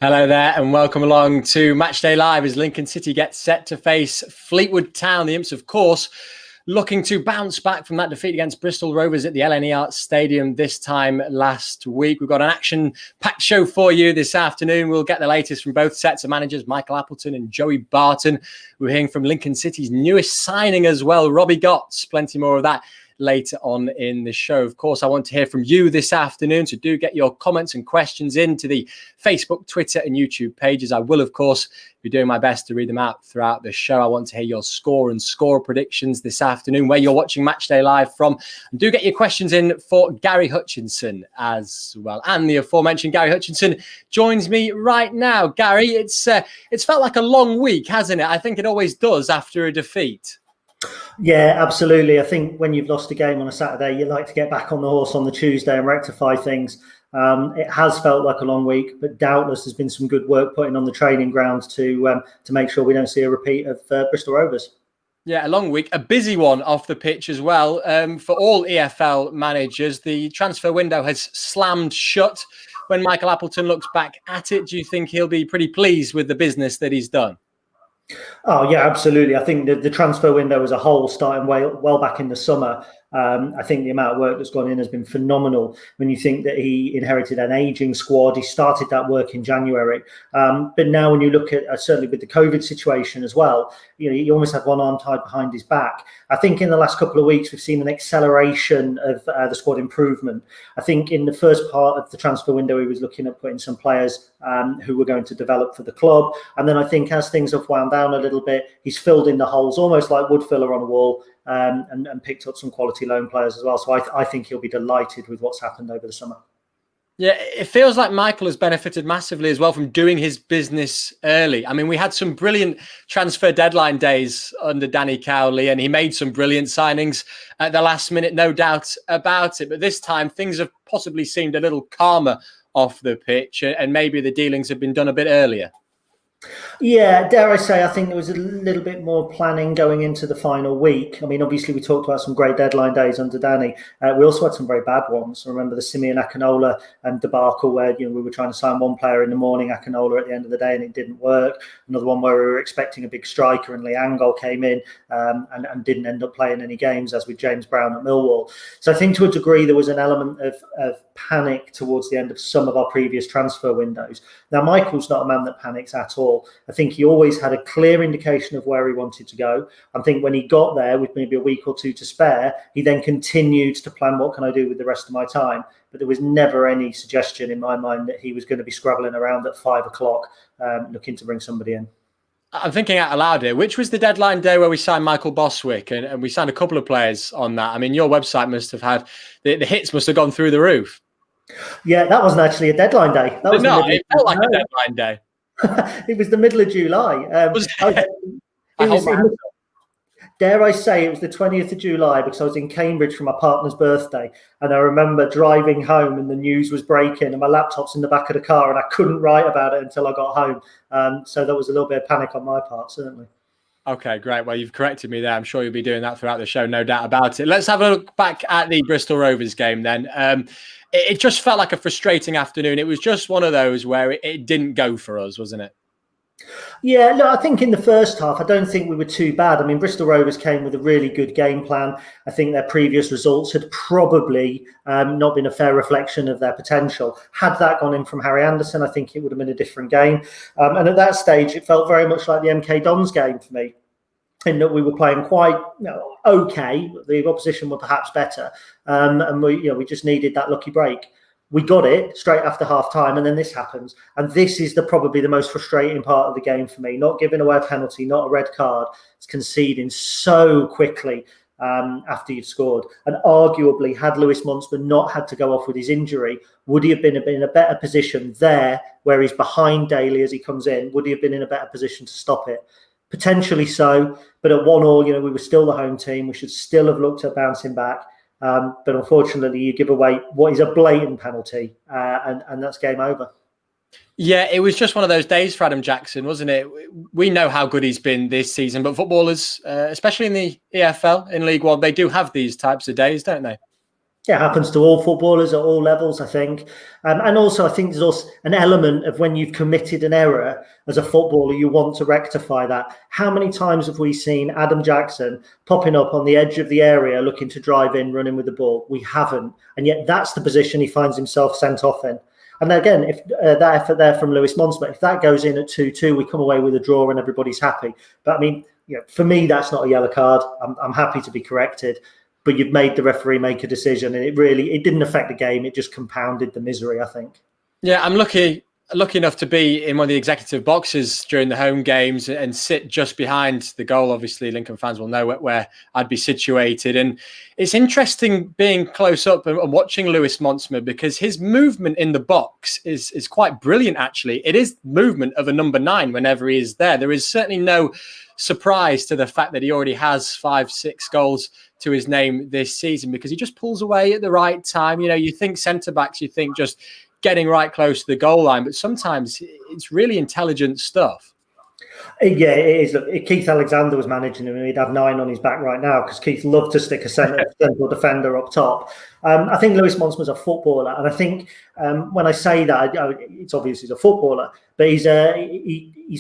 Hello there and welcome along to Matchday Live as Lincoln City gets set to face Fleetwood Town. The Imps, of course, looking to bounce back from that defeat against Bristol Rovers at the LNE Arts Stadium this time last week. We've got an action-packed show for you this afternoon. We'll get the latest from both sets of managers, Michael Appleton and Joey Barton. We're hearing from Lincoln City's newest signing as well, Robbie Gotts. Plenty more of that later on in the show. Of course, I want to hear from you this afternoon, so do get your comments and questions into the Facebook, Twitter and YouTube pages. I will, of course, be doing my best to read them out throughout the show. I want to hear your score and score predictions this afternoon, where you're watching Matchday Live from. And do get your questions in for Gary Hutchinson as well. And the aforementioned Gary Hutchinson joins me right now. Gary, it's felt like a long week, hasn't it? I think it always does after a defeat. Yeah, absolutely. I think when you've lost a game on a Saturday, you like to get back on the horse on the Tuesday and rectify things. It has felt like a long week, but doubtless there's been some good work put in on the training grounds to make sure we don't see a repeat of Bristol Rovers. Yeah, a long week, a busy one off the pitch as well. For all EFL managers, the transfer window has slammed shut. When Michael Appleton looks back at it, do you think he'll be pretty pleased with the business that he's done? Oh, yeah, absolutely. I think the transfer window as a whole, starting well back in the summer, I think the amount of work that's gone in has been phenomenal. When you think that he inherited an ageing squad, he started that work in January. But now when you look at, certainly with the COVID situation as well, he almost had one arm tied behind his back. I think in the last couple of weeks, we've seen an acceleration of the squad improvement. I think in the first part of the transfer window, he was looking at putting some players who were going to develop for the club. And then I think as things have wound down a little bit, he's filled in the holes, almost like wood filler on a wall, and picked up some quality loan players as well. So I think he'll be delighted with what's happened over the summer. Yeah, it feels like Michael has benefited massively as well from doing his business early. I mean, we had some brilliant transfer deadline days under Danny Cowley, and he made some brilliant signings at the last minute, no doubt about it. But this time, things have possibly seemed a little calmer off the pitch, and maybe the dealings have been done a bit earlier. Yeah, dare I say, I think there was a little bit more planning going into the final week. I mean, obviously, we talked about some great deadline days under Danny. We also had some very bad ones. I remember the Simeon Akinola debacle where we were trying to sign one player in the morning, Akinola at the end of the day, and it didn't work. Another one where we were expecting a big striker and Liangol came in and didn't end up playing any games, as with James Brown at Millwall. So I think to a degree there was an element of panic towards the end of some of our previous transfer windows. Now, Michael's not a man that panics at all. I think he always had a clear indication of where he wanted to go. I think when he got there with maybe a week or two to spare, he then continued to plan, what can I do with the rest of my time? But there was never any suggestion in my mind that he was going to be scrabbling around at 5 o'clock looking to bring somebody in. I'm thinking out aloud here. Which was the deadline day where we signed Michael Boswick, and we signed a couple of players on that? I mean, your website must have had, the hits must have gone through the roof. Yeah, that wasn't actually a deadline day. That was it felt like a deadline day. It was the middle of July. Dare I say, it was the 20th of July because I was in Cambridge for my partner's birthday. And I remember driving home and the news was breaking and my laptop's in the back of the car and I couldn't write about it until I got home. So there was a little bit of panic on my part, certainly. Okay, great. Well, you've corrected me there. I'm sure you'll be doing that throughout the show, no doubt about it. Let's have a look back at the Bristol Rovers game then. It just felt like a frustrating afternoon. It was just one of those where it didn't go for us, wasn't it? Yeah, no, I think in the first half, I don't think we were too bad. I mean, Bristol Rovers came with a really good game plan. I think their previous results had probably not been a fair reflection of their potential. Had that gone in from Harry Anderson, I think it would have been a different game. And at that stage, it felt very much like the MK Dons game for me, in that we were playing quite okay. The opposition were perhaps better. And we just needed that lucky break. We got it straight after half time, and then this happens. And this is probably the most frustrating part of the game for me. Not giving away a penalty, not a red card. It's conceding so quickly after you've scored. And arguably, had Lewis Munster not had to go off with his injury, would he have been in a better position there, where he's behind Daly as he comes in? Would he have been in a better position to stop it? Potentially so, but at 1-1, we were still the home team. We should still have looked at bouncing back. But unfortunately, you give away what is a blatant penalty, and that's game over. Yeah, it was just one of those days for Adam Jackson, wasn't it? We know how good he's been this season, but footballers, especially in the EFL, in League One, they do have these types of days, don't they? Yeah, it happens to all footballers at all levels, I think. And also, I think there's also an element of when you've committed an error as a footballer, you want to rectify that. How many times have we seen Adam Jackson popping up on the edge of the area, looking to drive in, running with the ball? We haven't. And yet that's the position he finds himself sent off in. And again, if that effort there from Lewis Monsma, if that goes in at 2-2, we come away with a draw and everybody's happy. But I mean, for me, that's not a yellow card. I'm happy to be corrected. But you've made the referee make a decision, and it didn't affect the game. It just compounded the misery, I think. Yeah, I'm lucky enough to be in one of the executive boxes during the home games and sit just behind the goal. Obviously, Lincoln fans will know where I'd be situated. And it's interesting being close up and watching Lewis Monsma, because his movement in the box is quite brilliant, actually. It is movement of a number 9 whenever he is there. There is certainly no surprise to the fact that he already has 5-6 goals to his name this season, because he just pulls away at the right time. You think centre-backs, you think just getting right close to the goal line, but sometimes it's really intelligent stuff. Yeah, it is. Look, if Keith Alexander was managing him, he'd have 9 on his back right now, because Keith loved to stick a central defender up top. I think Lewis Monsma's a footballer, and I think when I say that, it's obvious he's a footballer, but he's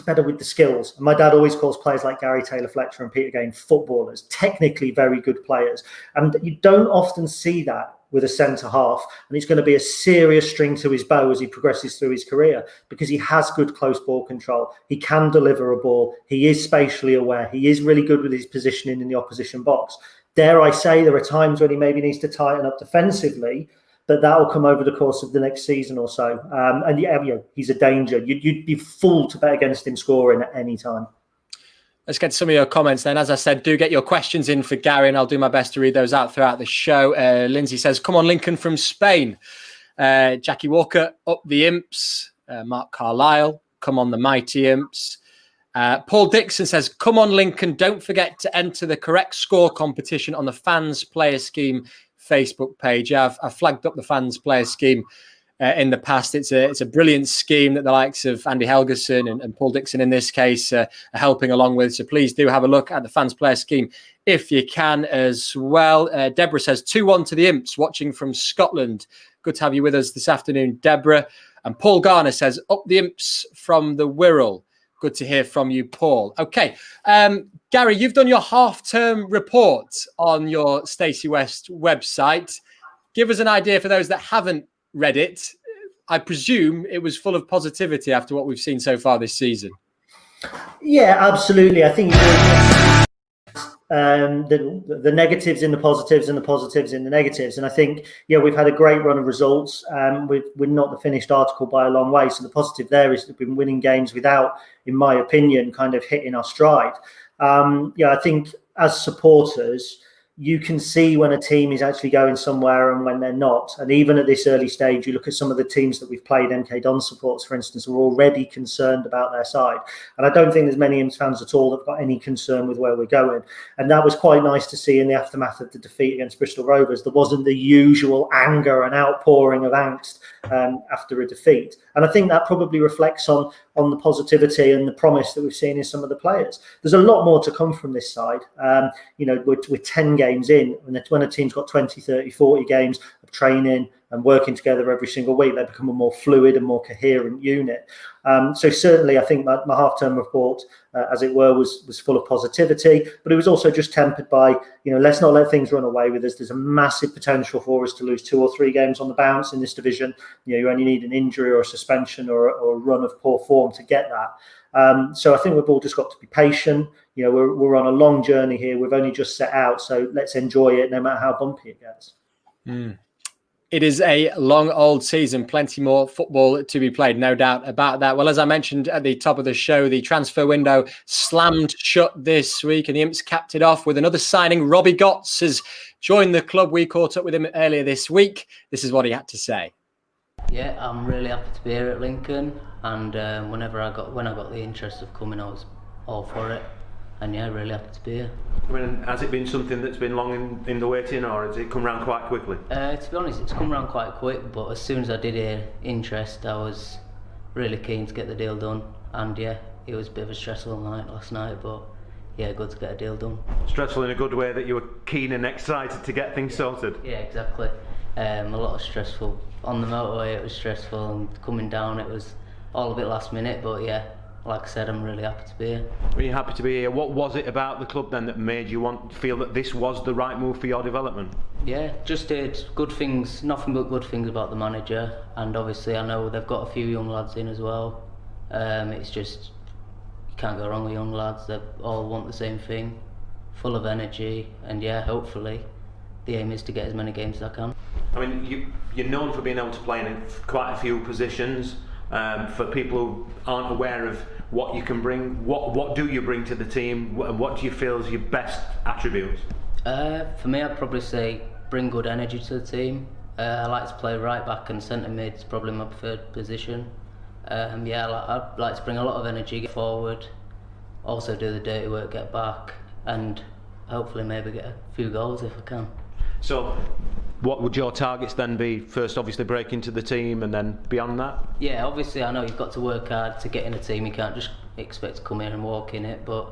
better with the skills. And my dad always calls players like Gary Taylor-Fletcher and Peter Gain footballers, technically very good players. And you don't often see that with a centre-half, and it's going to be a serious string to his bow as he progresses through his career, because he has good close ball control. He can deliver a ball. He is spatially aware. He is really good with his positioning in the opposition box. Dare I say, there are times when he maybe needs to tighten up defensively, but that will come over the course of the next season or so. And he's a danger. You'd be fooled to bet against him scoring at any time. Let's get some of your comments then. As I said, do get your questions in for Gary, and I'll do my best to read those out throughout the show. Lindsay says, come on, Lincoln from Spain. Jackie Walker, up the Imps. Mark Carlisle, come on, the mighty Imps. Paul Dixon says, come on, Lincoln. Don't forget to enter the correct score competition on the Fans Player Scheme Facebook page. I've flagged up the Fans Player Scheme in the past. It's a brilliant scheme that the likes of Andy Helgeson and Paul Dixon in this case are helping along with. So please do have a look at the Fans Player Scheme if you can as well. Deborah says 2-1 to the Imps, watching from Scotland. Good to have you with us this afternoon, Deborah. And Paul Garner says, up the Imps from the Wirral. Good to hear from you, Paul. Okay, Gary, you've done your half-term report on your Stacey West website. Give us an idea for those that haven't read it. I presume it was full of positivity after what we've seen so far this season. Yeah, absolutely. I think the negatives in the positives and the positives in the negatives. And I think, we've had a great run of results. We're not the finished article by a long way. So the positive there is that we've been winning games without, in my opinion, kind of hitting our stride. I think as supporters, you can see when a team is actually going somewhere and when they're not. And even at this early stage, you look at some of the teams that we've played, MK Don supports, for instance, are already concerned about their side. And I don't think there's many Imps fans at all that have got any concern with where we're going. And that was quite nice to see in the aftermath of the defeat against Bristol Rovers. There wasn't the usual anger and outpouring of angst after a defeat. And I think that probably reflects on the positivity and the promise that we've seen in some of the players. There's a lot more to come from this side. We're 10 games in, and when a team's got 20, 30, 40 games of training and working together every single week, they become a more fluid and more coherent unit. So certainly, I think my half-term report, as it were, was full of positivity, but it was also just tempered by, let's not let things run away with us. There's a massive potential for us to lose 2 or 3 games on the bounce in this division. You only need an injury or a suspension or a run of poor form to get that. So I think we've all just got to be patient. We're on a long journey here. We've only just set out, so let's enjoy it, no matter how bumpy it gets. It is a long old season, plenty more football to be played, no doubt about that. Well, as I mentioned at the top of the show, the transfer window slammed shut this week, and the Imps capped it off with another signing. Robbie Gotts has joined the club. We caught up with him earlier this week. This is what he had to say. Yeah, I'm really happy to be here at Lincoln, and when I got the interest of coming, I was all for it. And really happy to be here. I mean, has it been something that's been long in the waiting, or has it come round quite quickly? To be honest, it's come round quite quick, but as soon as I did hear interest, I was really keen to get the deal done. And it was a bit of a stressful night last night, but good to get a deal done. Stressful in a good way, that you were keen and excited to get things sorted? Yeah, exactly. A lot of stressful. On the motorway it was stressful, and coming down it was all a bit last minute, but yeah, like I said, I'm really happy to be here. Were you happy to be here? What was it about the club then that made you feel that this was the right move for your development? Yeah, just did good things, nothing but good things about the manager, and obviously I know they've got a few young lads in as well. It's just, you can't go wrong with young lads. They all want the same thing, full of energy, and yeah, hopefully the aim is to get as many games as I can. I mean, you're known for being able to play in quite a few positions. For people who aren't aware of what you can bring, what do you bring to the team? What do you feel is your best attributes? For me, I'd probably say bring good energy to the team. I like to play right back, and centre mid is probably my preferred position. I'd like to bring a lot of energy, get forward, also do the dirty work, get back, and hopefully maybe get a few goals if I can. So, what would your targets then be? First, obviously, break into the team, and then beyond that? Yeah, obviously, I know you've got to work hard to get in a team. You can't just expect to come in and walk in it, but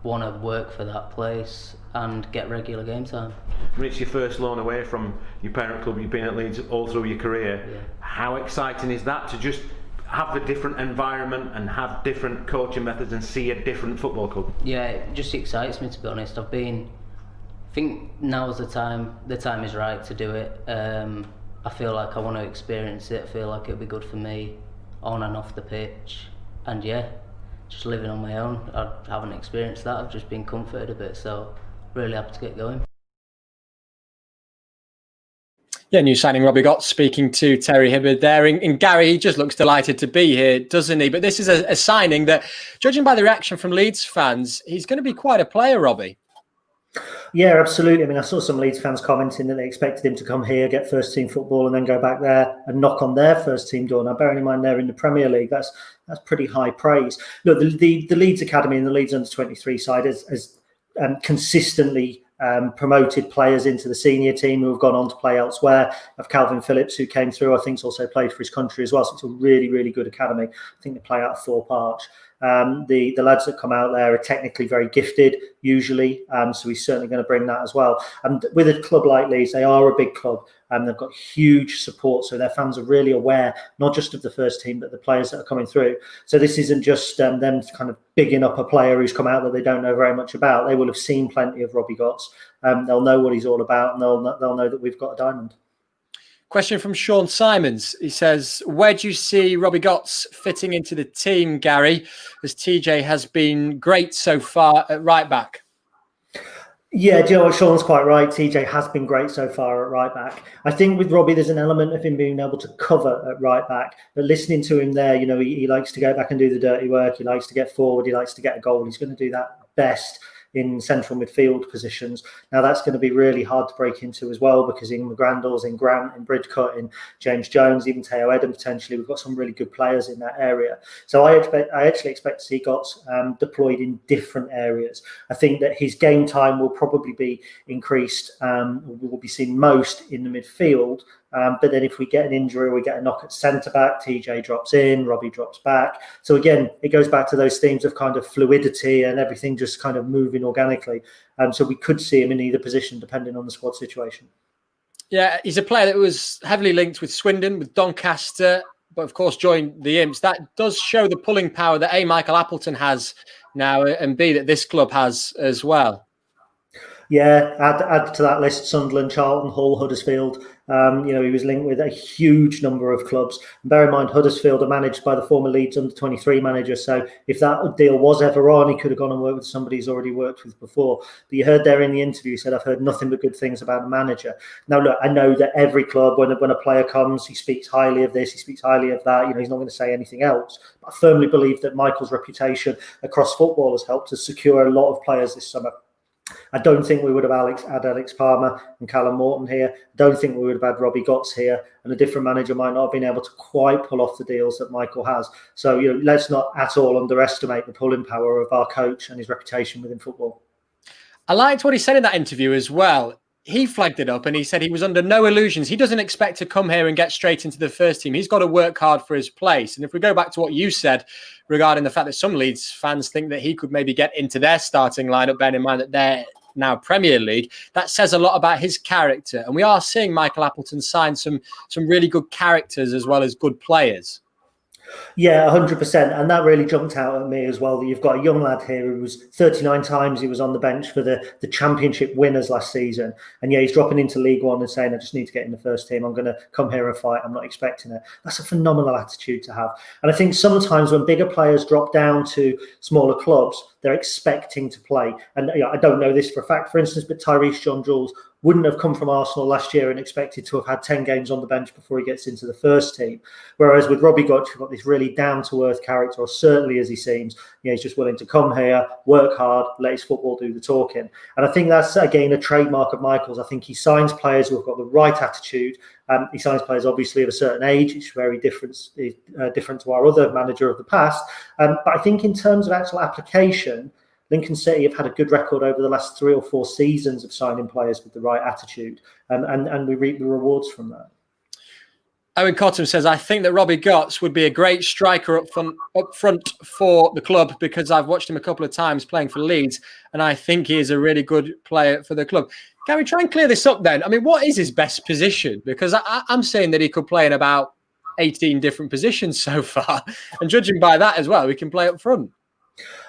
want to work for that place and get regular game time. I mean, it's your first loan away from your parent club. You've been at Leeds all through your career. Yeah. How exciting is that to just have a different environment and have different coaching methods and see a different football club? Yeah, it just excites me, to be honest. I think now's the time is right to do it. I feel like I want to experience it. I feel like it'll be good for me on and off the pitch, and yeah, just living on my own. I haven't experienced that. I've just been comforted a bit, so really happy to get going. Yeah, new signing Robbie Gotts speaking to Terry Hibbard there. And Gary, he just looks delighted to be here, doesn't he? But this is a signing that, judging by the reaction from Leeds fans, he's going to be quite a player, Robbie. Yeah, absolutely. I mean, I saw some Leeds fans commenting that they expected him to come here, get first team football, and then go back there and knock on their first team door. Now, bearing in mind they're in the Premier League, that's pretty high praise. Look, the Leeds Academy and the Leeds Under-23 side has consistently promoted players into the senior team who have gone on to play elsewhere. Of Calvin Phillips, who came through, I think, also played for his country as well. So it's a really, really good academy. I think they play out of Thorpe Arch. The lads that come out there are technically very gifted, usually, so he's certainly going to bring that as well. And with a club like Leeds, they are a big club, and they've got huge support, so their fans are really aware, not just of the first team, but the players that are coming through. So this isn't just them kind of bigging up a player who's come out that they don't know very much about. They will have seen plenty of Robbie Gotts. They'll know what he's all about, and they'll know that we've got a diamond. Question from Sean Simons. He says, where do you see Robbie Gotts fitting into the team, Gary, as TJ has been great so far at right back? Yeah, do you know what? Sean's quite right. TJ has been great so far at right back. I think with Robbie, there's an element of him being able to cover at right back. But listening to him there, you know, he likes to go back and do the dirty work. He likes to get forward. He likes to get a goal. He's going to do that best in central midfield positions. Now that's going to be really hard to break into as well, because in McGrandles, in Grant, in Bridcut, in James Jones, even Teo Eden potentially, we've got some really good players in that area. So I actually expect to see Gotts deployed in different areas. I think that his game time will probably be increased. We will be seen most in the midfield. But then if we get an injury, we get a knock at centre-back, TJ drops in, Robbie drops back. So again, it goes back to those themes of kind of fluidity and everything just kind of moving organically. So we could see him in either position depending on the squad situation. Yeah, he's a player that was heavily linked with Swindon, with Doncaster, but of course joined the Imps. That does show the pulling power that A, Michael Appleton has now, and B, that this club has as well. Yeah, add to that list Sunderland, Charlton, Hull, Huddersfield. He was linked with a huge number of clubs. And bear in mind, Huddersfield are managed by the former Leeds Under-23 manager. So if that deal was ever on, he could have gone and worked with somebody he's already worked with before. But you heard there in the interview, he said, I've heard nothing but good things about the manager. Now, look, I know that every club, when a player comes, he speaks highly of this, he speaks highly of that. He's not going to say anything else. But I firmly believe that Michael's reputation across football has helped to secure a lot of players this summer. I don't think we would have had Alex Palmer and Callum Morton here. I don't think we would have had Robbie Gotts here. And a different manager might not have been able to quite pull off the deals that Michael has. So, let's not at all underestimate the pulling power of our coach and his reputation within football. I liked what he said in that interview as well. He flagged it up and he said he was under no illusions. He doesn't expect to come here and get straight into the first team. He's got to work hard for his place. And if we go back to what you said regarding the fact that some Leeds fans think that he could maybe get into their starting lineup, bearing in mind that they're now Premier League. That says a lot about his character. And we are seeing Michael Appleton sign some really good characters as well as good players. Yeah, 100%. And that really jumped out at me as well, that you've got a young lad here who was 39 times he was on the bench for the championship winners last season. And yeah, he's dropping into League One and saying, I just need to get in the first team. I'm going to come here and fight. I'm not expecting it. That's a phenomenal attitude to have. And I think sometimes when bigger players drop down to smaller clubs, they're expecting to play. And I don't know this for a fact, for instance, but Tyrese John-Jules wouldn't have come from Arsenal last year and expected to have had 10 games on the bench before he gets into the first team. Whereas with Robbie Gotch, you've got this really down-to-earth character, or certainly as he seems. He's just willing to come here, work hard, let his football do the talking. And I think that's, again, a trademark of Michael's. I think he signs players who have got the right attitude. He signs players, obviously, of a certain age. It's very different to our other manager of the past. But I think in terms of actual application, Lincoln City have had a good record over the last 3 or 4 seasons of signing players with the right attitude, and we reap the rewards from that. Owen Cottam says, I think that Robbie Gotts would be a great striker up front for the club, because I've watched him a couple of times playing for Leeds, and I think he is a really good player for the club. Can we try and clear this up then? I mean, what is his best position? Because I'm saying that he could play in about 18 different positions so far, and judging by that as well, we can play up front.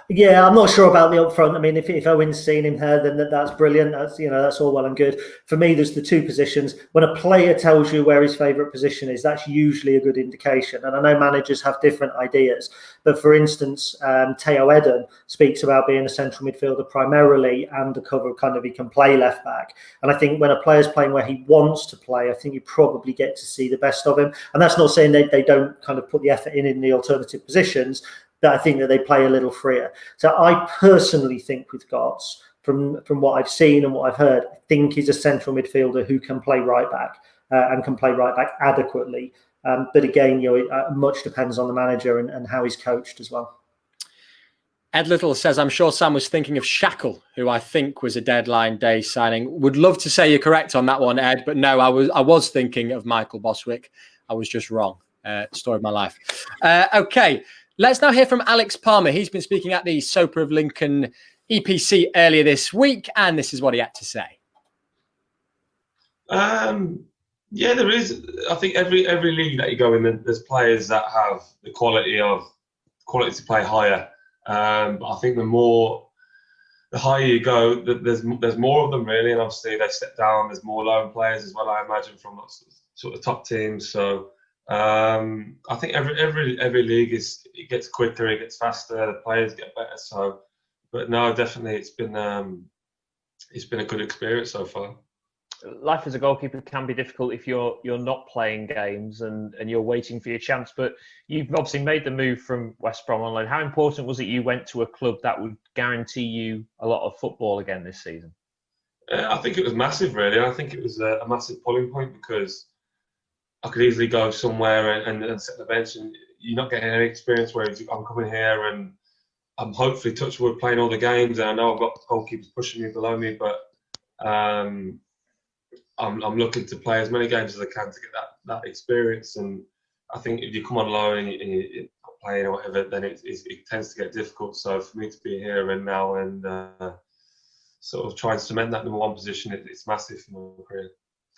Yeah, I'm not sure about the upfront. I mean, if Owen's seen him here, then that's brilliant. That's all well and good. For me, there's the 2 positions. When a player tells you where his favourite position is, that's usually a good indication. And I know managers have different ideas. But for instance, Theo Eden speaks about being a central midfielder primarily, and a cover kind of he can play left back. And I think when a player's playing where he wants to play, I think you probably get to see the best of him. And that's not saying they don't kind of put the effort in the alternative positions. That I think that they play a little freer. So I personally think with Gotts, from what I've seen and what I've heard, I think he's a central midfielder who can play right back and can play right back adequately. But again, much depends on the manager and how he's coached as well. Ed Little says, I'm sure Sam was thinking of Shackle, who I think was a deadline day signing. Would love to say you're correct on that one, Ed, but no, I was thinking of Michael Boswick. I was just wrong. Story of my life. Okay. Let's now hear from Alex Palmer. He's been speaking at the Soper of Lincoln EPC earlier this week, and this is what he had to say. Yeah, there is. I think every league that you go in, there's players that have the quality to play higher. But I think the higher you go, there's more of them really, and obviously they step down. There's more loan players as well, I imagine, from sort of top teams. So. I think every league it gets quicker, it gets faster, the players get better. So, but no, definitely it's been a good experience so far. Life as a goalkeeper can be difficult if you're not playing games and you're waiting for your chance. But you've obviously made the move from West Brom on loan. How important was it you went to a club that would guarantee you a lot of football again this season? I think it was massive, really. I think it was a massive pulling point, because I could easily go somewhere and sit on the bench, and you're not getting any experience. Whereas I'm coming here and I'm hopefully, touch wood, playing all the games, and I know I've got goalkeepers pushing me below me, but I'm looking to play as many games as I can to get that experience. And I think if you come on loan and you're not playing or whatever, then it tends to get difficult. So for me to be here and now and sort of try and cement that number 1 position, it's massive for my career.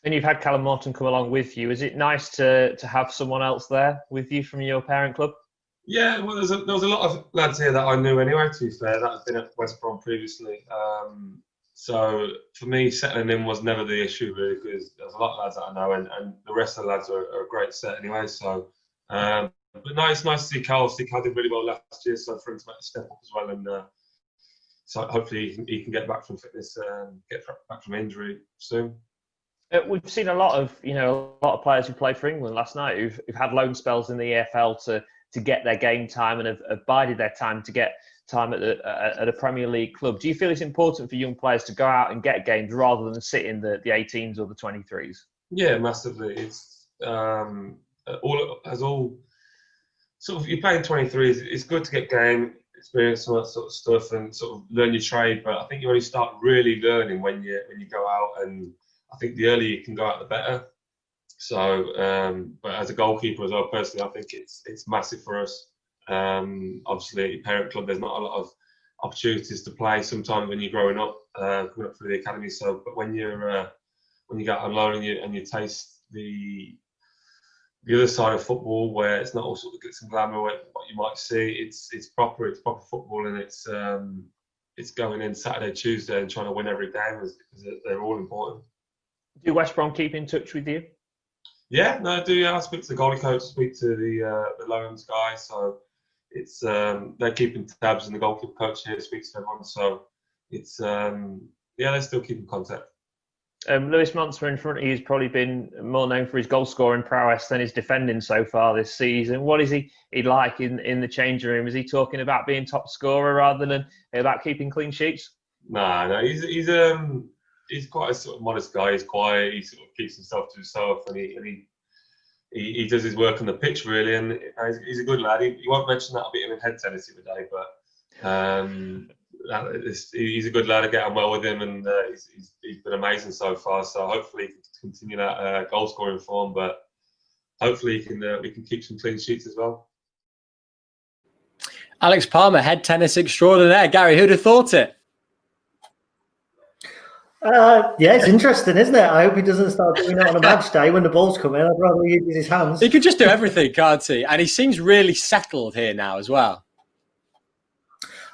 And you've had Callum Morton come along with you. Is it nice to have someone else there with you from your parent club? Yeah, well, there was a lot of lads here that I knew anyway, to be fair, that had been at West Brom previously. So for me, settling in was never the issue, really, because there's a lot of lads that I know, and the rest of the lads are a great set anyway. So, but no, it's nice to see Cal. Cal did really well last year, so for him to make a step up as well. And so hopefully he can get back from fitness and get back from injury soon. We've seen a lot of players who played for England last night who've had loan spells in the EFL to get their game time and have bided their time to get time at a Premier League club. Do you feel it's important for young players to go out and get games rather than sit in the 18s or the 23s? Yeah, massively. It's all sort of, you're playing 23s. It's good to get game experience and that sort of stuff and sort of learn your trade. But I think you only start really learning when you go out, and I think the earlier you can go out, the better. So, but as a goalkeeper as well, personally, I think it's massive for us. Obviously, at your parent club, there's not a lot of opportunities to play sometimes when you're growing up, coming up through the academy. So, but when you get on loan and you taste the other side of football, where it's not all sort of glitz and glamour, what you might see, it's proper football, and it's going in Saturday, Tuesday, and trying to win every game because they're all important. Do West Brom keep in touch with you? Yeah, no, I do. Yeah, I speak to the goalie coach, speak to the loans guy. So it's they're keeping tabs, and the goalkeeper coach here speaks to everyone. So it's they're still keeping contact. Lewis Monster in front of you has probably been more known for his goal scoring prowess than his defending so far this season. What is he like in the changing room? Is he talking about being top scorer rather than about keeping clean sheets? No, he's quite a sort of modest guy. He's quiet. He sort of keeps himself to himself, and he does his work on the pitch really. And he's a good lad. He won't mention that I'll beat him in head tennis the other day, but he's a good lad. I get on well with him, and he's been amazing so far. So hopefully he can continue that goal scoring form, but hopefully we can keep some clean sheets as well. Alex Palmer, head tennis extraordinaire. Gary, who'd have thought it? Yeah, it's interesting, isn't it? I hope he doesn't start doing it on a match day when the balls come in. I'd rather he uses his hands. He could just do everything, can't he? And he seems really settled here now as well.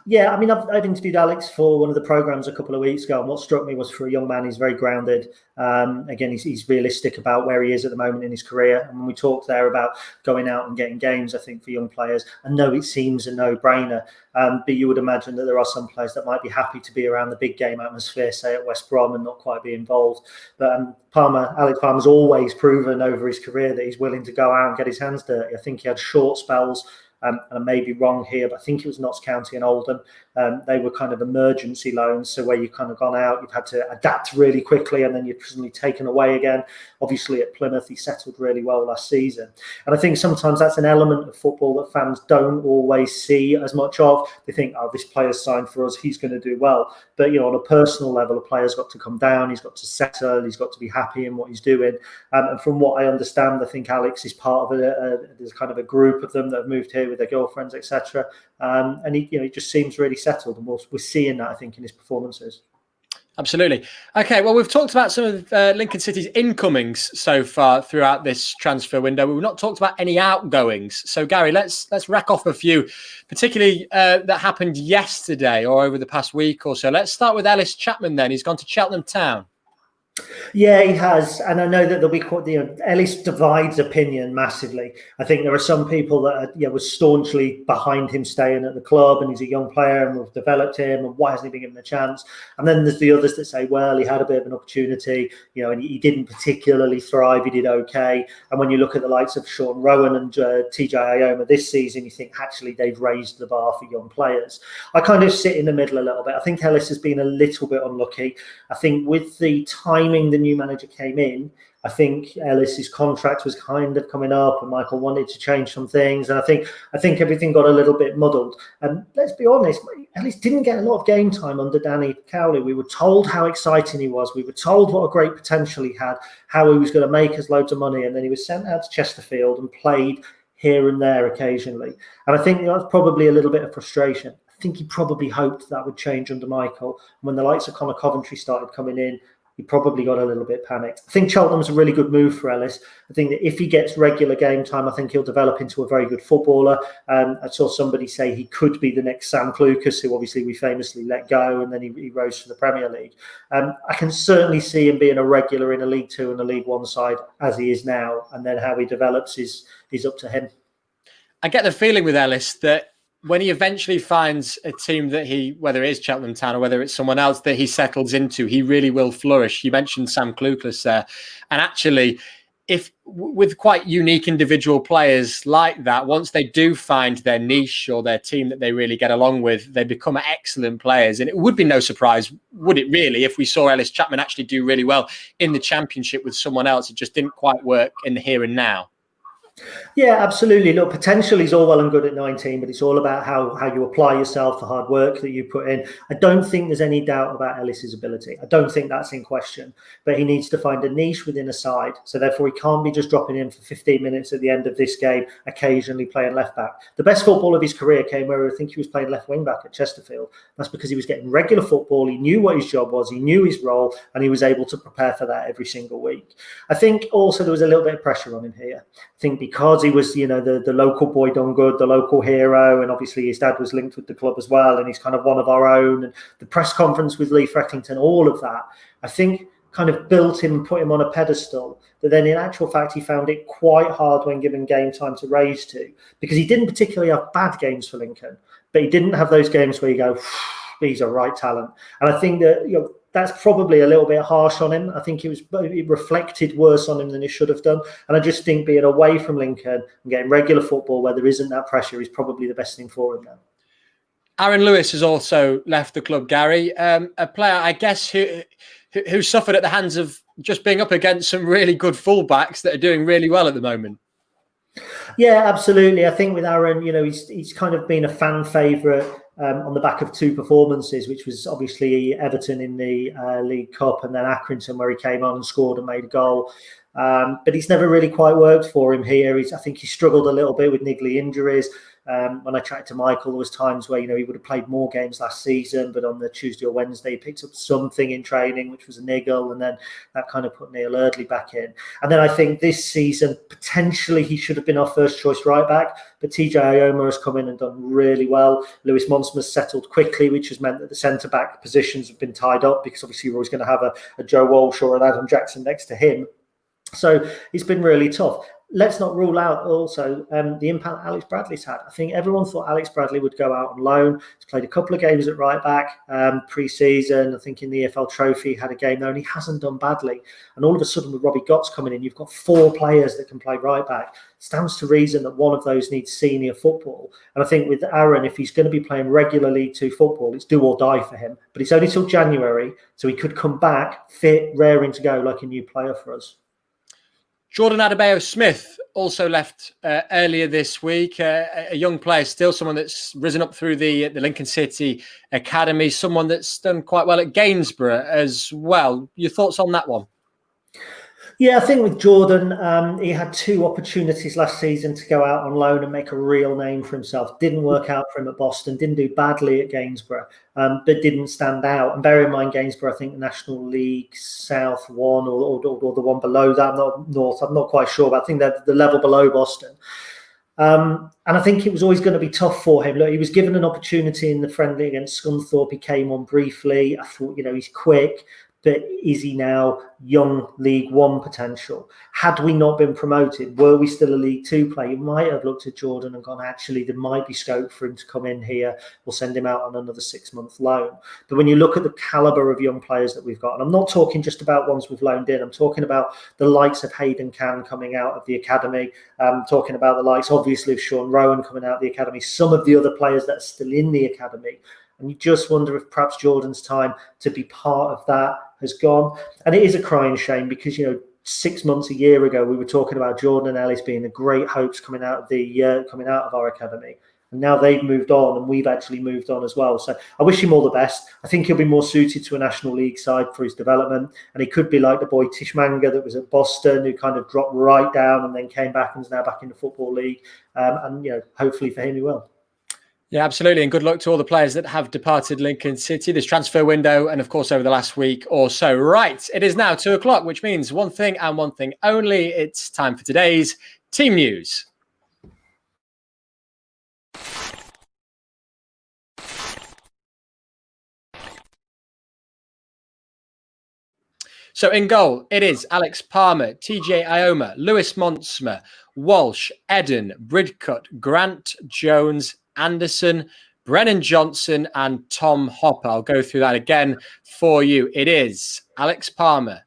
Yeah, I mean, I've interviewed Alex for one of the programs a couple of weeks ago, and what struck me was for a young man, he's very grounded. Again, he's realistic about where he is at the moment in his career. And when we talked there about going out and getting games, I think for young players, I know it seems a no-brainer, but you would imagine that there are some players that might be happy to be around the big game atmosphere, say at West Brom, and not quite be involved. But Alex Palmer's always proven over his career that he's willing to go out and get his hands dirty. I think he had short spells. And I may be wrong here, but I think it was Notts County and Oldham. They were kind of emergency loans. So where you've kind of gone out, you've had to adapt really quickly, and then you're suddenly taken away again. Obviously at Plymouth, he settled really well last season. And I think sometimes that's an element of football that fans don't always see as much of. They think, oh, this player's signed for us, he's going to do well. But, on a personal level, a player's got to come down, he's got to settle, he's got to be happy in what he's doing. And from what I understand, I think Alex is part of there's kind of a group of them that have moved here with their girlfriends, etc. And he just seems really settled, and we're seeing that, I think, in his performances. Absolutely. Okay, well, we've talked about some of Lincoln City's incomings so far throughout this transfer window. We've not talked about any outgoings. So, Gary, let's rack off a few, particularly that happened yesterday or over the past week or so. Let's start with Ellis Chapman then. He's gone to Cheltenham Town. Yeah, he has, and I know that there'll be quite. Ellis divides opinion massively. I think there are some people that were staunchly behind him staying at the club, and he's a young player, and we've developed him, and why hasn't he been given a chance? And then there's the others that say, well, he had a bit of an opportunity, and he didn't particularly thrive. He did okay. And when you look at the likes of Sean Rowan and TJ Ioma this season, you think actually they've raised the bar for young players. I kind of sit in the middle a little bit. I think Ellis has been a little bit unlucky. I think with the timing the new manager came in, I think Ellis's contract was kind of coming up, and Michael wanted to change some things, and I think everything got a little bit muddled. And let's be honest, Ellis didn't get a lot of game time under Danny Cowley. We were told how exciting he was. We were told what a great potential he had, how he was going to make us loads of money, and then he was sent out to Chesterfield and played here and there occasionally. And I think that's probably a little bit of frustration. I think he probably hoped that would change under Michael. When the likes of Connor Coventry started coming in, he probably got a little bit panicked. I think Cheltenham's a really good move for Ellis. I think that if he gets regular game time, I think he'll develop into a very good footballer. I saw somebody say he could be the next Sam Clucas, who obviously we famously let go, and then he rose to the Premier League. I can certainly see him being a regular in a League Two and a League One side as he is now, and then how he develops is up to him. I get the feeling with Ellis that when he eventually finds a team that whether it is Cheltenham Town or whether it's someone else that he settles into, he really will flourish. You mentioned Sam Clucas there. And actually, if with quite unique individual players like that, once they do find their niche or their team that they really get along with, they become excellent players. And it would be no surprise, would it really, if we saw Ellis Chapman actually do really well in the Championship with someone else? It just didn't quite work in the here and now. Yeah, absolutely. Look, potential is all well and good at 19, but it's all about how you apply yourself, the hard work that you put in. I don't think there's any doubt about Ellis's ability. I don't think that's in question, but he needs to find a niche within a side. So therefore, he can't be just dropping in for 15 minutes at the end of this game, occasionally playing left back. The best football of his career came where I think he was playing left wing back at Chesterfield. That's because he was getting regular football. He knew what his job was. He knew his role, and he was able to prepare for that every single week. I think also there was a little bit of pressure on him here. I think because he was, the local boy done good, the local hero, and obviously his dad was linked with the club as well, and he's kind of one of our own, and the press conference with Lee Frecklington, all of that, I think kind of built him and put him on a pedestal that then in actual fact he found it quite hard when given game time to raise to, because he didn't particularly have bad games for Lincoln, but he didn't have those games where you go, he's a right talent. And I think that that's probably a little bit harsh on him. I think it reflected worse on him than it should have done. And I just think being away from Lincoln and getting regular football where there isn't that pressure is probably the best thing for him now. Aaron Lewis has also left the club, Gary. A player, I guess, who suffered at the hands of just being up against some really good fullbacks that are doing really well at the moment. Yeah, absolutely. I think with Aaron, he's kind of been a fan favourite on the back of two performances, which was obviously Everton in the League Cup and then Accrington, where he came on and scored and made a goal. But it's never really quite worked for him here. I think he struggled a little bit with niggly injuries. When I chatted to Michael, there was times where, he would have played more games last season, but on the Tuesday or Wednesday, he picked up something in training, which was a niggle, and then that kind of put Neil Eardley back in. And then I think this season, potentially he should have been our first choice right back, but TJ Ioma has come in and done really well. Lewis Monsmer's settled quickly, which has meant that the centre-back positions have been tied up, because obviously we're always going to have a Joe Walsh or an Adam Jackson next to him. So it's been really tough. Let's not rule out also the impact Alex Bradley's had. I think everyone thought Alex Bradley would go out on loan. He's played a couple of games at right back pre-season. I think in the EFL Trophy he had a game there, and he hasn't done badly. And all of a sudden with Robbie Gotts coming in, you've got 4 players that can play right back. It stands to reason that one of those needs senior football. And I think with Aaron, if he's going to be playing regular League 2 football, it's do or die for him. But it's only till January, so he could come back fit, raring to go like a new player for us. Jordan Adebayo-Smith also left earlier this week. A young player, still someone that's risen up through the Lincoln City Academy, someone that's done quite well at Gainsborough as well. Your thoughts on that one? Yeah, I think with Jordan, he had 2 opportunities last season to go out on loan and make a real name for himself. Didn't work out for him at Boston, didn't do badly at Gainsborough, but didn't stand out. And bear in mind, Gainsborough, I think the National League South one or the one below that, not North, I'm not quite sure, but I think they're the level below Boston. And I think it was always going to be tough for him. Look, he was given an opportunity in the friendly against Scunthorpe. He came on briefly. I thought, he's quick. But is he now young League One potential? Had we not been promoted, were we still a League Two player? You might have looked at Jordan and gone, actually, there might be scope for him to come in here. We'll send him out on another 6-month loan. But when you look at the calibre of young players that we've got, and I'm not talking just about ones we've loaned in, I'm talking about the likes of Hayden Cann coming out of the academy. I'm talking about the likes, obviously, of Sean Rowan coming out of the academy, some of the other players that are still in the academy. And you just wonder if perhaps Jordan's time to be part of that has gone. And it is a crying shame because, 6 months, a year ago, we were talking about Jordan and Ellis being the great hopes coming out of our academy. And now they've moved on and we've actually moved on as well. So I wish him all the best. I think he'll be more suited to a National League side for his development. And he could be like the boy Tishmanga that was at Boston, who kind of dropped right down and then came back and is now back in the Football League. Hopefully for him, he will. Yeah, absolutely. And good luck to all the players that have departed Lincoln City this transfer window and, of course, over the last week or so. Right. It is now 2:00, which means one thing and one thing only. It's time for today's team news. So in goal, it is Alex Palmer, TJ Ioma, Lewis Monsmer, Walsh, Eden, Bridcut, Grant, Jones, Anderson, Brennan Johnson and Tom Hopper. I'll go through that again for you. It is Alex Palmer,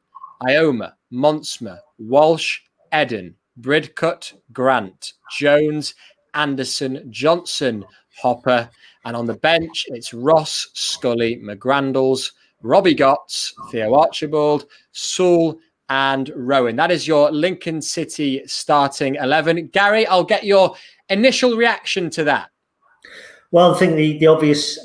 Ioma, Monsmer, Walsh, Eden, Bridcut, Grant, Jones, Anderson, Johnson, Hopper. And on the bench, it's Ross, Scully, McGrandles, Robbie Gotts, Theo Archibald, Sewell and Rowan. That is your Lincoln City starting 11. Gary, I'll get your initial reaction to that. Well, I think the obvious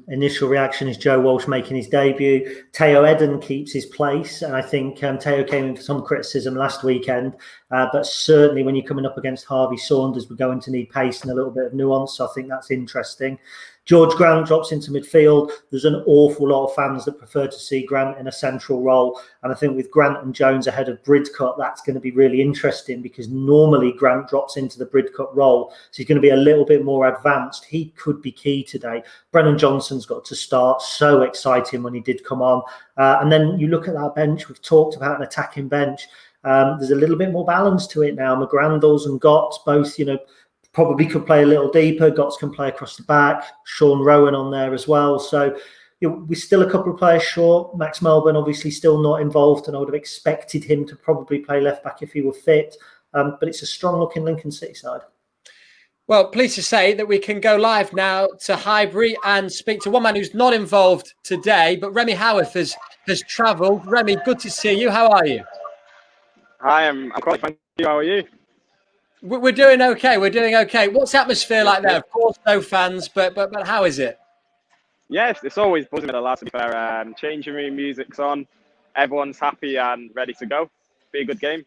initial reaction is Joe Walsh making his debut. Teo Eden keeps his place, and I think Teo came in for some criticism last weekend, but certainly when you're coming up against Harvey Saunders, we're going to need pace and a little bit of nuance, so I think that's interesting. George Grant drops into midfield. There's an awful lot of fans that prefer to see Grant in a central role. And I think with Grant and Jones ahead of Bridcut, that's going to be really interesting because normally Grant drops into the Bridcut role. So he's going to be a little bit more advanced. He could be key today. Brennan Johnson's got to start. So exciting when he did come on. And then you look at that bench. We've talked about an attacking bench. There's a little bit more balance to it now. McGrandles and Gotts both, probably could play a little deeper. Gotts can play across the back. Sean Rowan on there as well. So we're still a couple of players short. Max Melbourne obviously still not involved, and I would have expected him to probably play left back if he were fit. But it's a strong looking Lincoln City side. Well, pleased to say that we can go live now to Highbury and speak to one man who's not involved today, but Remy Howarth has travelled. Remy, good to see you. How are you? Hi, I'm quite thank you. How are you? We're doing okay. We're doing okay. What's the atmosphere like there? Of course, no fans, but how is it? Yeah, it's always buzzing with the lads, to be fair. Changing room music's on. Everyone's happy and ready to go. Be a good game.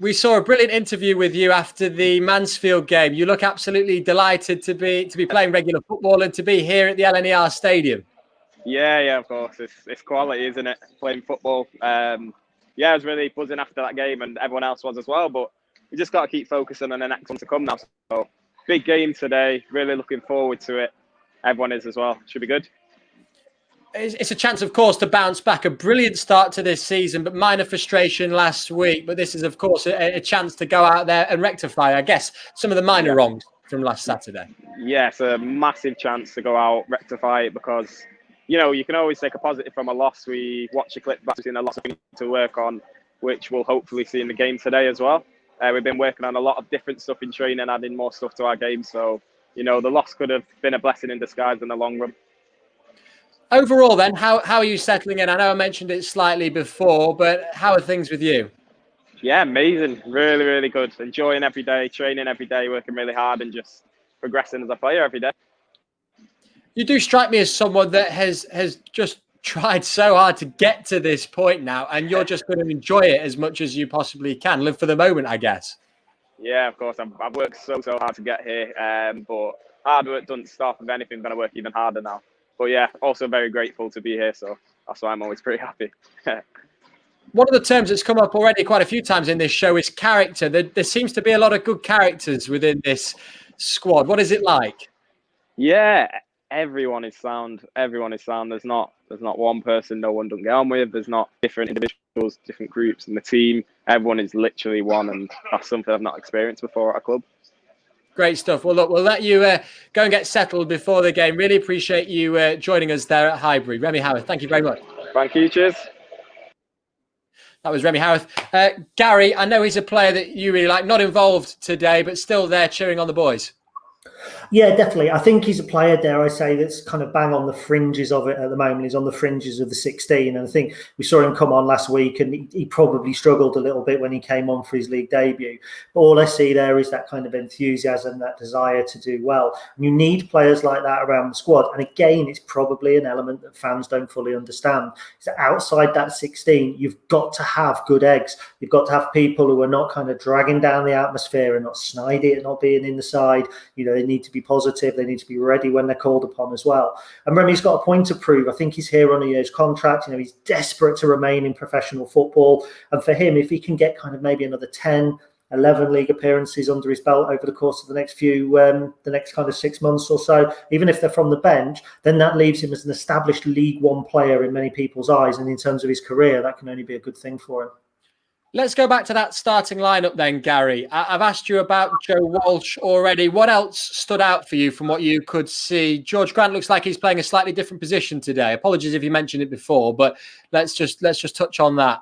We saw a brilliant interview with you after the Mansfield game. You look absolutely delighted to be playing regular football and to be here at the LNER Stadium. Yeah, of course. It's quality, isn't it? Playing football. I was really buzzing after that game, and everyone else was as well. But we just got to keep focusing on the next one to come now. So, big game today. Really looking forward to it. Everyone is as well. Should be good. It's a chance, of course, to bounce back. A brilliant start to this season, but minor frustration last week. But this is, of course, a chance to go out there and rectify, I guess, some of the minor wrongs from last Saturday. Yeah, it's a massive chance to go out, rectify it, because, you can always take a positive from a loss. We watch a clip back, we've seen a lot of things to work on, which we'll hopefully see in the game today as well. We've been working on a lot of different stuff in training, adding more stuff to our game. So, the loss could have been a blessing in disguise in the long run. Overall, then, how are you settling in? I know I mentioned it slightly before, but how are things with you? Yeah, amazing. Really, really good. Enjoying every day, training every day, working really hard and just progressing as a player every day. You do strike me as someone that has just tried so hard to get to this point now, and you're just going to enjoy it as much as you possibly can. Live for the moment, I guess. Yeah, of course. I've worked so hard to get here, but hard work doesn't stop. If anything, I'm going to work even harder now. But yeah, also very grateful to be here, so that's why I'm always pretty happy. One of the terms that's come up already quite a few times in this show is character. There seems to be a lot of good characters within this squad. What is it like? Yeah, everyone is sound. Everyone is sound. There's not one person no one doesn't get on with. There's not different individuals, different groups in the team. Everyone is literally one, and that's something I've not experienced before at a club. Great stuff. Well, look, we'll let you go and get settled before the game. Really appreciate you joining us there at Highbury. Remy Howarth, thank you very much. Thank you. Cheers. That was Remy Howarth. Gary, I know he's a player that you really like, not involved today, but still there cheering on the boys. Yeah, definitely. I think he's a player, dare I say, that's kind of bang on the fringes of it at the moment. He's on the fringes of the 16. And I think we saw him come on last week and he probably struggled a little bit when he came on for his league debut. But all I see there is that kind of enthusiasm, that desire to do well. And you need players like that around the squad. And again, it's probably an element that fans don't fully understand. Is that outside that 16, you've got to have good eggs. You've got to have people who are not kind of dragging down the atmosphere and not snidey at not being in the side. They need to be positive. They need to be ready when they're called upon as well. And Remy's got a point to prove. I think he's here on a year's contract. He's desperate to remain in professional football. And for him, if he can get kind of maybe another 10, 11 league appearances under his belt over the course of the next kind of 6 months or so, even if they're from the bench, then that leaves him as an established League One player in many people's eyes. And in terms of his career, that can only be a good thing for him. Let's go back to that starting lineup then, Gary. I've asked you about Joe Walsh already. What else stood out for you from what you could see? George Grant looks like he's playing a slightly different position today. Apologies if you mentioned it before, but let's just touch on that.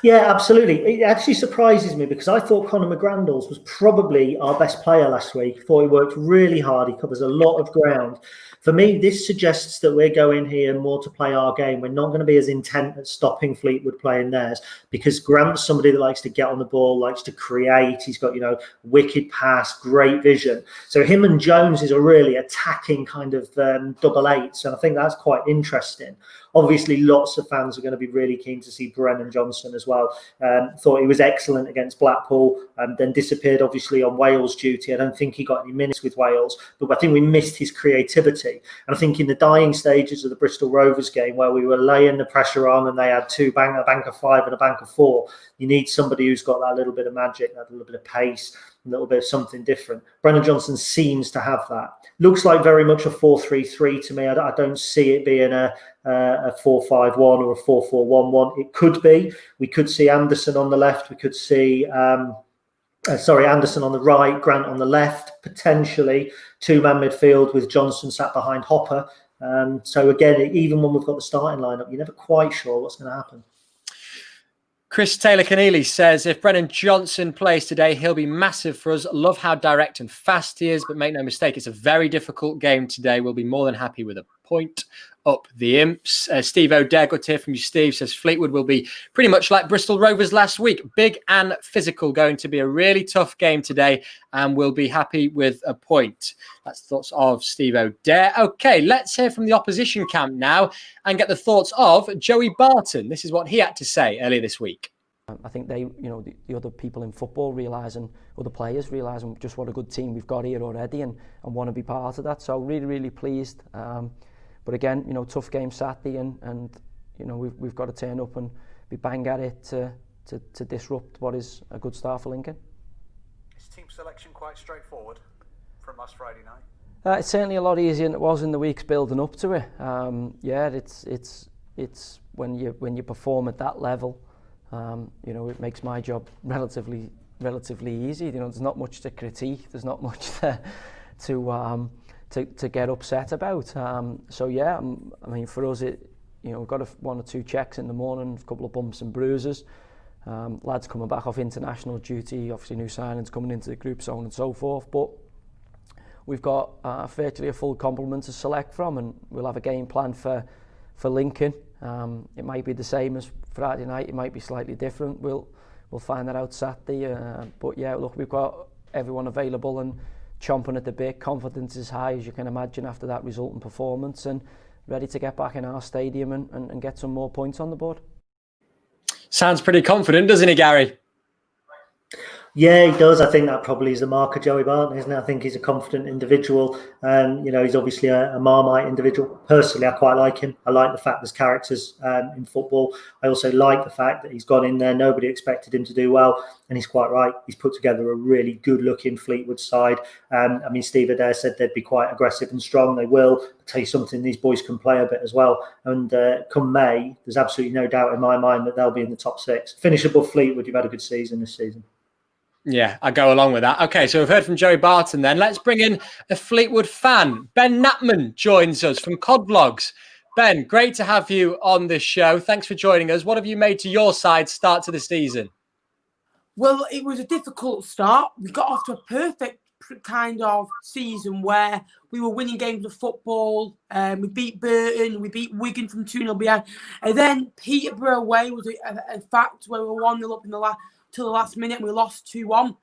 Yeah, absolutely. It actually surprises me because I thought Conor McGrandles was probably our best player last week. Thought he worked really hard. He covers a lot of ground. For me, this suggests that we're going here more to play our game. We're not going to be as intent at stopping Fleetwood playing theirs because Grant's somebody that likes to get on the ball, likes to create. He's got, wicked pass, great vision. So him and Jones is a really attacking kind of double eights. And I think that's quite interesting. Obviously, lots of fans are going to be really keen to see Brennan Johnson as well. Thought he was excellent against Blackpool, then disappeared obviously on Wales duty. I don't think he got any minutes with Wales, but I think we missed his creativity. And I think in the dying stages of the Bristol Rovers game, where we were laying the pressure on and they had a bank of 5 and a bank of 4, you need somebody who's got that little bit of magic, that little bit of pace, a little bit of something different. Brennan Johnson seems to have that. Looks like very much a 4-3-3 to me. I don't see it being a 4-5-1 or a 4-4-1-1. It could be. We could see Anderson on the left. We could see Anderson on the right, Grant on the left, potentially two-man midfield with Johnson sat behind Hopper. So again, even when we've got the starting lineup, you're never quite sure what's going to happen. Chris Taylor-Keneally says, if Brennan Johnson plays today, he'll be massive for us. Love how direct and fast he is, but make no mistake, it's a very difficult game today. We'll be more than happy with a point up the Imps. Steve O'Dare, good to hear from you, Steve, says Fleetwood will be pretty much like Bristol Rovers last week. Big and physical, going to be a really tough game today, and we'll be happy with a point. That's thoughts of Steve O'Dare. Okay, let's hear from the opposition camp now and get the thoughts of Joey Barton. This is what he had to say earlier this week. I think they, the other people in football realising, other players realising just what a good team we've got here already and want to be part of that. So really, really pleased. But again, tough game Saturday and we've got to turn up and be bang at it to disrupt what is a good start for Lincoln. Is team selection quite straightforward from last Friday night? It's certainly a lot easier than it was in the weeks building up to it. It's when you perform at that level, it makes my job relatively easy. There's not much to critique. There's not much to get upset about. For us, we've got one or two checks in the morning, a couple of bumps and bruises. Lads coming back off international duty, obviously new signings coming into the group, so on and so forth. But we've got virtually a full complement to select from, and we'll have a game plan for Lincoln. It might be the same as Friday night. It might be slightly different. We'll find that out Saturday. But yeah, look, we've got everyone available and chomping at the bit. Confidence is high, as you can imagine, after that resultant performance, and ready to get back in our stadium and get some more points on the board. Sounds pretty confident, doesn't he, Gary? Yeah, he does. I think that probably is a mark of Joey Barton, isn't it? I think he's a confident individual. He's obviously a Marmite individual. Personally, I quite like him. I like the fact there's characters in football. I also like the fact that he's gone in there. Nobody expected him to do well. And he's quite right. He's put together a really good-looking Fleetwood side. Steve Adair said they'd be quite aggressive and strong. They will. I'll tell you something, these boys can play a bit as well. And come May, there's absolutely no doubt in my mind that they'll be in the top 6. Finish above Fleetwood, you've had a good season this season. Yeah, I go along with that. Okay, so we've heard from Joey Barton then. Let's bring in a Fleetwood fan. Ben Knapman joins us from Cod Vlogs. Ben, great to have you on this show. Thanks for joining us. What have you made to your side start to the season? Well, it was a difficult start. We got off to a perfect kind of season where we were winning games of football. We beat Barton, we beat Wigan from 2-0 behind. And then Peterborough away was a fact where we were 1-0 up in till the last minute, and we lost 2-1,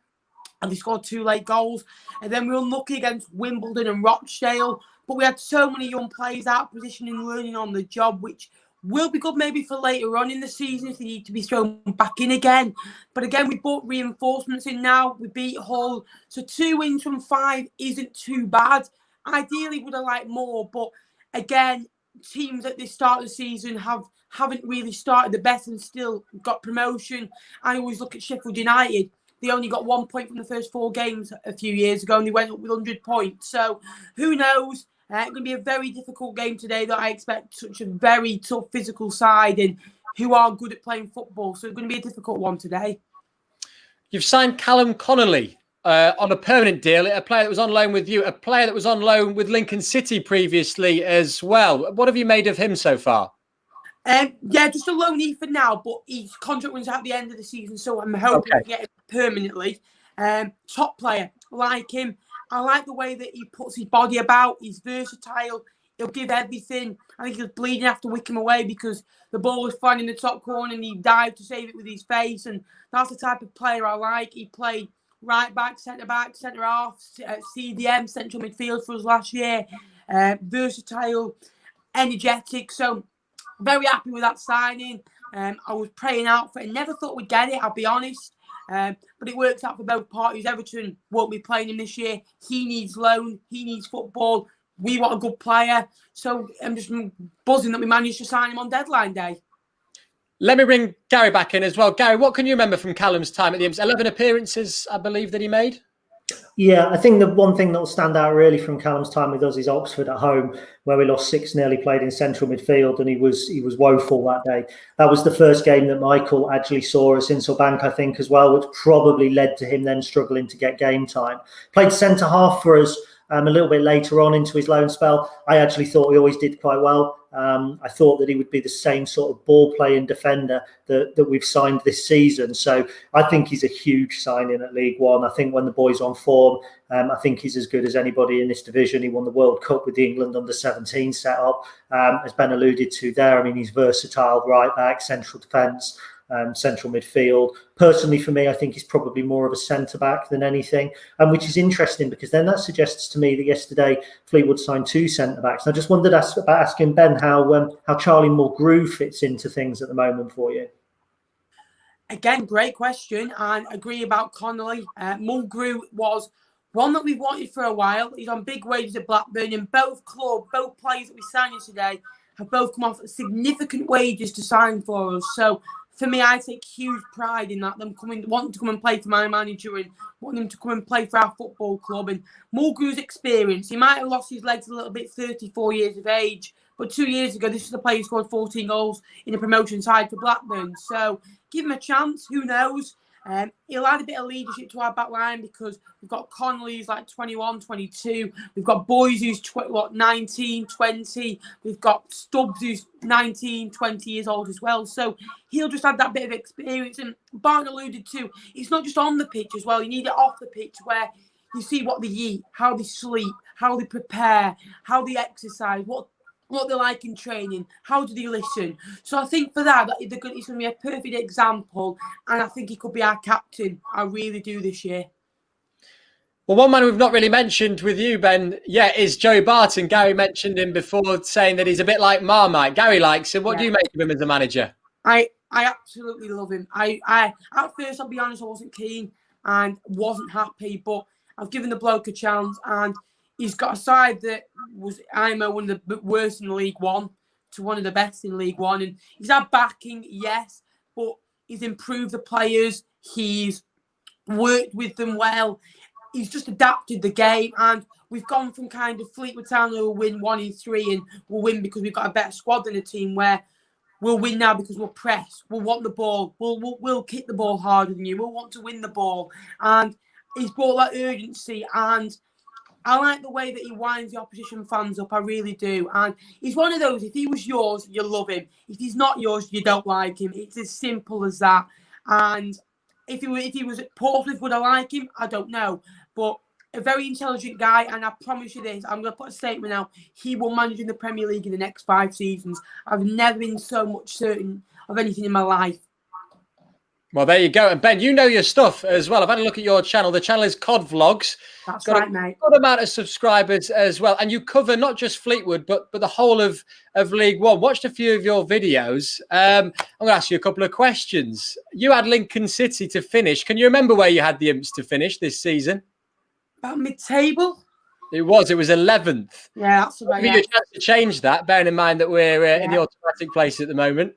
and they scored 2 late goals. And then we were unlucky against Wimbledon and Rochdale, but we had so many young players out of position and learning on the job, which will be good maybe for later on in the season if they need to be thrown back in again. But again, we brought reinforcements in now. We beat Hull, so 2 wins from 5 isn't too bad. Ideally, would have liked more, but again, teams at the start of the season haven't really started the best and still got promotion. I always look at Sheffield United. They only got 1 point from the first 4 games a few years ago, and they went up with 100 points. So who knows? It's going to be a very difficult game today that I expect such a very tough physical side and who are good at playing football. So it's going to be a difficult one today. You've signed Callum Connolly on a permanent deal, a player that was on loan with you, a player that was on loan with Lincoln City previously as well. What have you made of him so far? Yeah, just a loanee for now, but his contract runs out at the end of the season, so I'm hoping to get him permanently. Top player, like him. I like the way that he puts his body about. He's versatile. He'll give everything. I think he was bleeding after Wickham away because the ball was flying in the top corner and he dived to save it with his face. And that's the type of player I like. He played right back, centre half, CDM, central midfield for us last year. Versatile, energetic. So very happy with that signing. I was praying out for it. Never thought we'd get it, I'll be honest. But it works out for both parties. Everton won't be playing him this year. He needs loan. He needs football. We want a good player. So I'm just buzzing that we managed to sign him on deadline day. Let me bring Gary back in as well. Gary, what can you remember from Callum's time at the Imps? 11 appearances, I believe, that he made? Yeah, I think the one thing that will stand out really from Callum's time with us is Oxford at home, where we lost 6-0. He played in central midfield and he was woeful that day. That was the first game that Michael actually saw us in Bank, I think, as well, which probably led to him then struggling to get game time. Played centre half for us a little bit later on into his loan spell. I actually thought he always did quite well. I thought that he would be the same sort of ball-playing defender that we've signed this season. So I think he's a huge signing at League One. I think when the boy's on form, I think he's as good as anybody in this division. He won the World Cup with the England under-17 setup. As Ben alluded to there, I mean, he's versatile, right back, central defence, central midfield. Personally, for me, I think he's probably more of a centre-back than anything, which is interesting because then that suggests to me that yesterday Fleetwood signed 2 centre-backs. And I just wondered about asking Ben how Charlie Mulgrew fits into things at the moment for you. Again, great question, and agree about Connolly. Mulgrew was one that we've wanted for a while. He's on big wages at Blackburn, and both players that we signed today have both come off significant wages to sign for us. So for me, I take huge pride in that, them wanting to come and play for my manager and wanting them to come and play for our football club. And Mulgrew's experience, he might have lost his legs a little bit, 34 years of age, but 2 years ago, this is the player who scored 14 goals in the promotion side for Blackburn. So give him a chance, who knows? He'll add a bit of leadership to our back line because we've got Connolly who's like 21, 22. We've got Boys who's 19, 20. We've got Stubbs who's 19, 20 years old as well. So he'll just add that bit of experience. And Barton alluded to, it's not just on the pitch as well. You need it off the pitch where you see what they eat, how they sleep, how they prepare, how they exercise, what they like in training, how do they listen. So I think for that, he's going to be a perfect example, and I think he could be our captain. I really do this year. Well, one man we've not really mentioned with you, Ben, is Joey Barton. Gary mentioned him before, saying that he's a bit like Marmite. Gary likes him. What do you make of him as a manager? I absolutely love him. I at first, I'll be honest, I wasn't keen and wasn't happy, but I've given the bloke a chance, and he's got a side that was, one of the worst in League One to one of the best in League One. And he's had backing, yes, but he's improved the players. He's worked with them well. He's just adapted the game. And we've gone from kind of Fleetwood Town who will win 1 in 3 and we'll win because we've got a better squad than a team, where we'll win now because we'll press. We'll want the ball. We'll kick the ball harder than you. We'll want to win the ball. And he's brought that urgency, and I like the way that he winds the opposition fans up. I really do. And he's one of those, if he was yours, you love him. If he's not yours, you don't like him. It's as simple as that. And if he was at Portsmouth, would I like him? I don't know. But a very intelligent guy, and I promise you this, I'm going to put a statement out. He will manage in the Premier League in the next 5 seasons. I've never been so much certain of anything in my life. Well, there you go. And Ben, you know your stuff as well. I've had a look at your channel. The channel is Cod Vlogs. That's right, mate. Good amount of subscribers as well. And you cover not just Fleetwood, but the whole of League One. Watched a few of your videos. I'm going to ask you a couple of questions. You had Lincoln City to finish. Can you remember where you had the Imps to finish this season? About mid-table. It was 11th. Yeah, that's about it. Give you a chance to change that, bearing in mind that we're in the automatic place at the moment.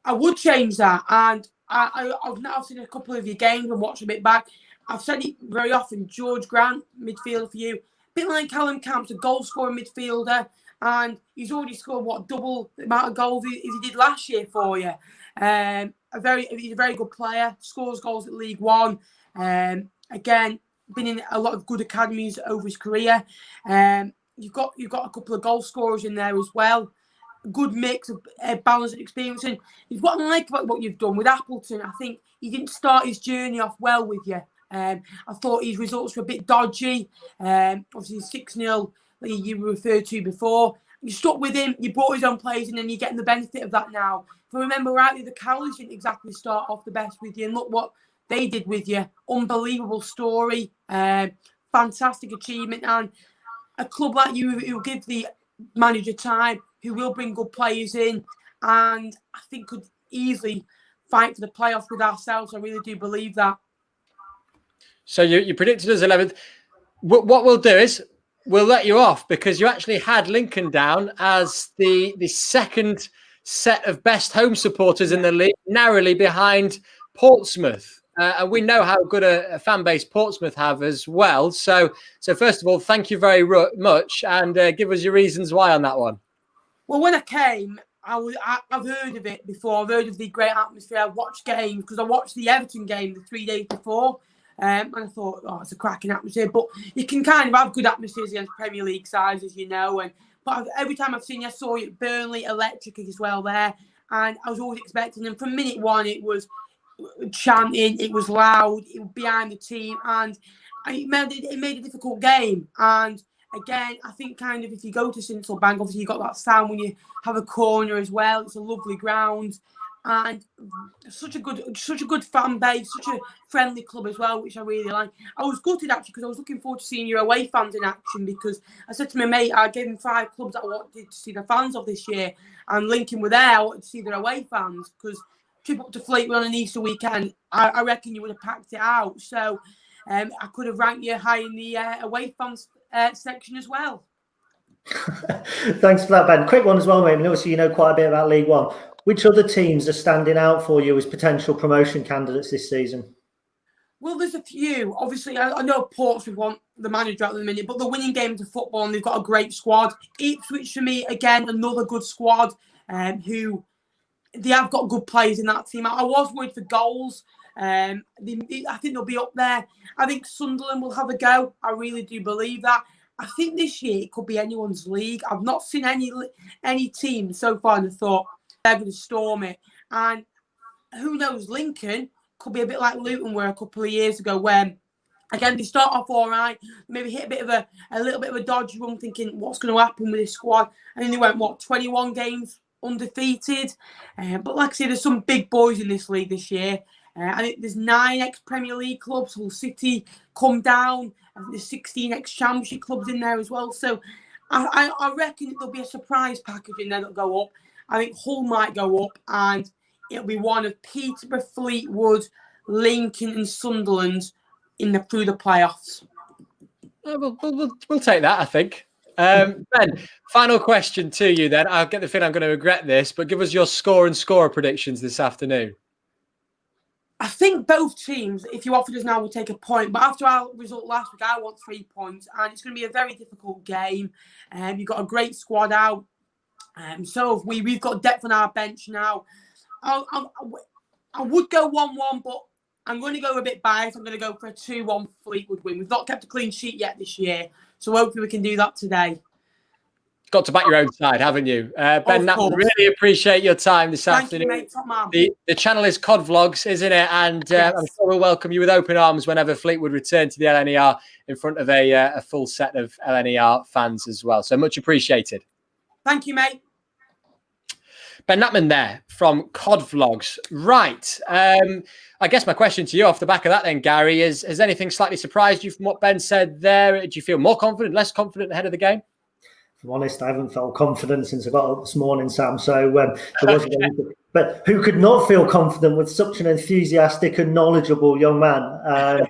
I would change that. And I've now seen a couple of your games and watched a bit back. I've said it very often. George Grant, midfielder for you. A bit like Callum Camp's a goal-scoring midfielder. And he's already scored, double the amount of goals as he did last year for you. He's a very good player. Scores goals at League One. Again, been in a lot of good academies over his career. You've got a couple of goal scorers in there as well. good mix of balance and experience. And it's what I like about what you've done with Appleton. I think he didn't start his journey off well with you. I thought his results were a bit dodgy. Obviously, 6-0 that you referred to before. You stuck with him, you brought his own players, and then you're getting the benefit of that now. If I remember rightly, the Cowleys didn't exactly start off the best with you, and look what they did with you. Unbelievable story, fantastic achievement, and a club like you who will give the manager time, who will bring good players in, and I think could easily fight for the playoffs with ourselves. I really do believe that. So you predicted us 11th. What we'll do is we'll let you off because you actually had Lincoln down as the second set of best home supporters in the league, narrowly behind Portsmouth. And we know how good a fan base Portsmouth have as well. So first of all, thank you very much, and give us your reasons why on that one. Well, when I came, I've heard of it before. I've heard of the great atmosphere. I've watched games because I watched the Everton game the 3 days before. And I thought, oh, it's a cracking atmosphere. But you can kind of have good atmospheres against Premier League sides, as you know. But every time I've seen you, I saw you at Burnley, electric as well there. And I was always expecting them. From minute one, it was chanting, it was loud, it was behind the team. And it made a difficult game. And again, I think kind of if you go to Sincil Bank, obviously you've got that sound when you have a corner as well. It's a lovely ground. And such a good fan base, such a friendly club as well, which I really like. I was gutted actually because I was looking forward to seeing your away fans in action, because I said to my mate, I gave him 5 clubs that I wanted to see the fans of this year, and Lincoln were there. I wanted to see their away fans because trip up to Fleetwood on an Easter weekend, I reckon you would have packed it out. So I could have ranked you high in the away fans section as well. Thanks for that, Ben. Quick one as well, mate. And obviously, you know quite a bit about League One. Which other teams are standing out for you as potential promotion candidates this season? Well, there's a few. Obviously, I know Portsmouth want the manager at the minute, but they're winning games of football and they've got a great squad. Ipswich, for me, again, another good squad who they have got good players in that team. I was worried for goals. I think they'll be up there. I think Sunderland will have a go. I really do believe that. I think this year it could be anyone's league. I've not seen any team so far and I thought they're going to storm it. And who knows, Lincoln could be a bit like Luton were a couple of years ago when, again, they start off all right, maybe hit a little bit of a dodgy run thinking what's going to happen with this squad. And then they went, 21 games undefeated. But like I say, there's some big boys in this league this year. I think there's 9 ex-Premier League clubs. Hull City come down. I think there's 16 ex-Championship clubs in there as well. So I reckon there'll be a surprise package in there that'll go up. I think Hull might go up, and it'll be one of Peterborough, Fleetwood, Lincoln and Sunderland through the playoffs. We'll take that, I think. Ben, final question to you then. I'll get the feeling I'm going to regret this, but give us your score and scorer predictions this afternoon. I think both teams, if you offered us now, will take a point. But after our result last week, I want 3 points. And it's going to be a very difficult game. You've got a great squad out. So have we've got depth on our bench now. I would go 1-1, but I'm going to go a bit biased. I'm going to go for a 2-1 Fleetwood win. We've not kept a clean sheet yet this year. So hopefully we can do that today. Got to back your own side, haven't you? Ben, really appreciate your time this afternoon. Thank you, mate. Top man. The channel is Cod Vlogs, isn't it? And yes. I'm sure we'll welcome you with open arms whenever Fleetwood return to the LNER in front of a full set of LNER fans as well. So much appreciated. Thank you, mate. Ben Natman there from Cod Vlogs. Right. I guess my question to you off the back of that then, Gary, is has anything slightly surprised you from what Ben said there? Do you feel more confident, less confident ahead of the game? If I'm honest, I haven't felt confident since I got up this morning, Sam. So there wasn't anything. But who could not feel confident with such an enthusiastic and knowledgeable young man?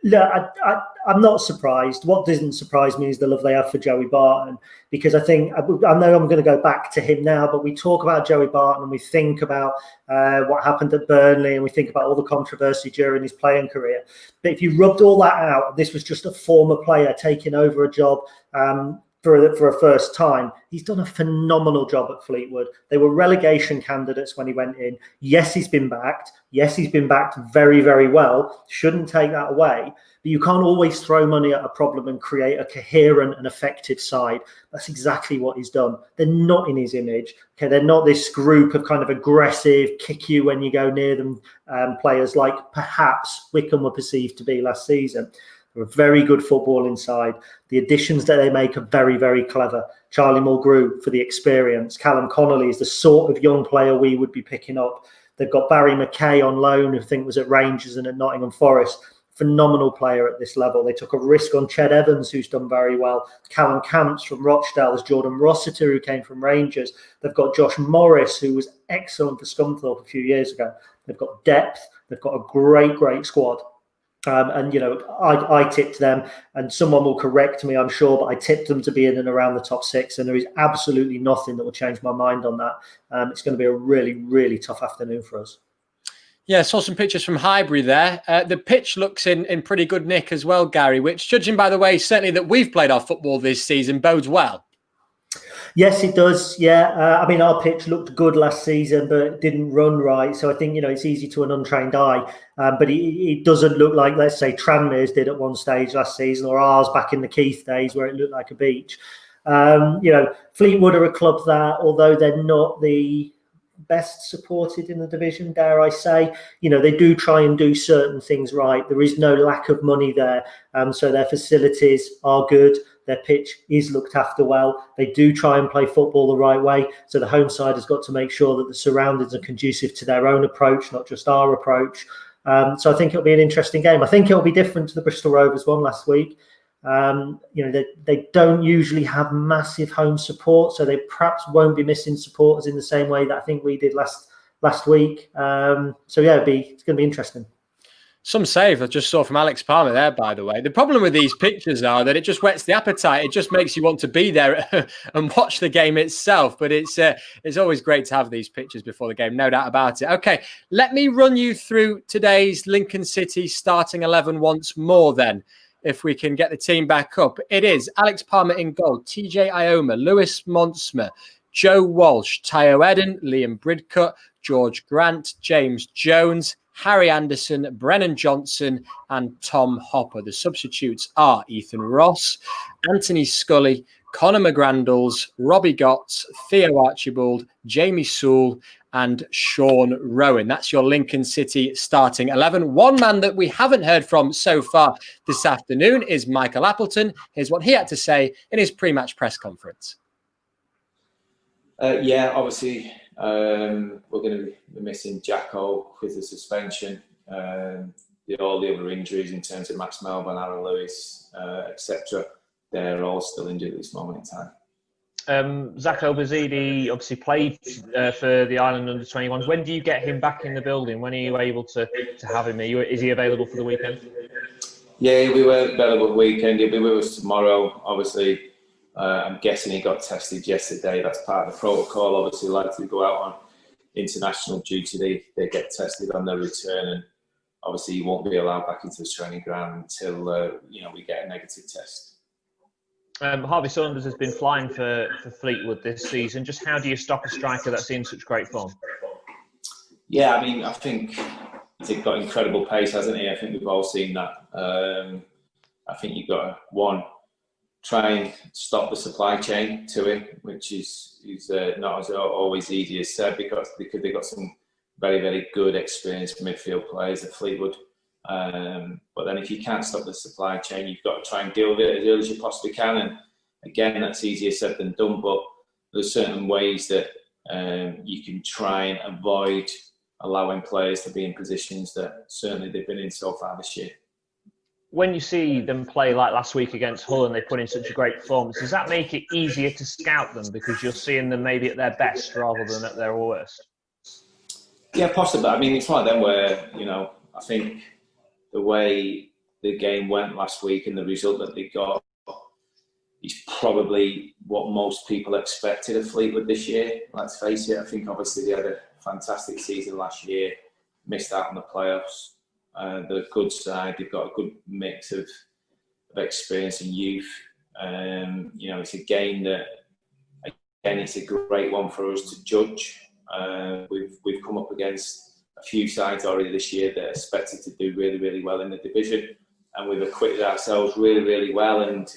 Look, I'm not surprised. What doesn't surprise me is the love they have for Joey Barton, because I think, I know I'm going to go back to him now, but we talk about Joey Barton and we think about what happened at Burnley and we think about all the controversy during his playing career. But if you rubbed all that out, this was just a former player taking over a job for a first time. He's done a phenomenal job at Fleetwood. They were relegation candidates when he went in. Yes, he's been backed. Yes, he's been backed very, very well. Shouldn't take that away. But you can't always throw money at a problem and create a coherent and effective side. That's exactly what he's done. They're not in his image. Okay, they're not this group of kind of aggressive, kick you when you go near them players like perhaps Wickham were perceived to be last season. They're a very good football inside. The additions that they make are very, very clever. Charlie Mulgrew for the experience. Callum Connolly is the sort of young player we would be picking up. They've got Barry McKay on loan, who I think was at Rangers and at Nottingham Forest. Phenomenal player at this level. They took a risk on Ched Evans, who's done very well. Callum Camps from Rochdale. There's Jordan Rossiter, who came from Rangers. They've got Josh Morris, who was excellent for Scunthorpe a few years ago. They've got depth. They've got a great, great squad. And, you know, I tipped them, and someone will correct me, I'm sure, but I tipped them to be in and around the top 6, and there is absolutely nothing that will change my mind on that. It's going to be a really, really tough afternoon for us. Yeah, saw some pictures from Highbury there. The pitch looks in pretty good nick as well, Gary, which, judging by the way, certainly that we've played our football this season, bodes well. Yes, it does. Yeah. I mean, our pitch looked good last season, but it didn't run right. So I think, you know, it's easy to an untrained eye. But it doesn't look like, let's say, Tranmere's did at one stage last season, or ours back in the Keith days where it looked like a beach. You know, Fleetwood are a club that, although they're not the best supported in the division, dare I say, you know, they do try and do certain things right. There is no lack of money there. So their facilities are good. Their pitch is looked after well. They do try and play football the right way. So the home side has got to make sure that the surroundings are conducive to their own approach, not just our approach. So I think it'll be an interesting game. I think it'll be different to the Bristol Rovers one last week. You know, they don't usually have massive home support, so they perhaps won't be missing supporters in the same way that I think we did last week. So yeah, it's going to be interesting. Some save I just saw from Alex Palmer there, by the way. The problem with these pictures are that it just whets the appetite. It just makes you want to be there and watch the game itself. But it's always great to have these pictures before the game, no doubt about it. Okay, let me run you through today's Lincoln City starting 11 once more then, if we can get the team back up. It is Alex Palmer in goal, TJ Ioma, Lewis Monsmer, Joe Walsh, Tayo Eden, Liam Bridcut, George Grant, James Jones, Harry Anderson, Brennan Johnson, and Tom Hopper. The substitutes are Ethan Ross, Anthony Scully, Conor McGrandles, Robbie Gotts, Theo Archibald, Jamie Sewell, and Sean Rowan. That's your Lincoln City starting 11. One man that we haven't heard from so far this afternoon is Michael Appleton. Here's what he had to say in his pre-match press conference. Yeah, obviously, we're going to be missing Jacko with the suspension. All the other injuries in terms of Max Melbourne, Aaron Lewis, etc. They're all still injured at this moment in time. Zach Obazidi obviously played for the Ireland under-21s. When do you get him back in the building? When are you able to have him? Is he available for the weekend? Yeah, we were available for the weekend. He'll be with us tomorrow. Obviously, I'm guessing he got tested yesterday. That's part of the protocol. Obviously, like to go out on international duty, they get tested on their return, and obviously he won't be allowed back into the training ground until we get a negative test. Harvey Saunders has been flying for Fleetwood this season. Just how do you stop a striker that's in such great form? Yeah, I mean, I think he's got incredible pace, hasn't he? I think we've all seen that. I think you've got to, try and stop the supply chain to him, which is not as always easy as said, because they've got some very, very good experienced midfield players at Fleetwood. But then if you can't stop the supply chain, you've got to try and deal with it as early as you possibly can. And again, that's easier said than done, but there's certain ways that you can try and avoid allowing players to be in positions that certainly they've been in so far this year. When you see them play like last week against Hull and they put in such a great performance, does that make it easier to scout them because you're seeing them maybe at their best rather than at their worst? Yeah, possibly. I mean, it's one of them where, I think the way the game went last week and the result that they got is probably what most people expected of Fleetwood this year. Let's face it, I think obviously they had a fantastic season last year, missed out on the playoffs. They're a good side. They've got a good mix of experience and youth. It's a game that, again, it's a great one for us to judge. We've come up against a few sides already this year that are expected to do really, really well in the division, and we've acquitted ourselves really, really well. And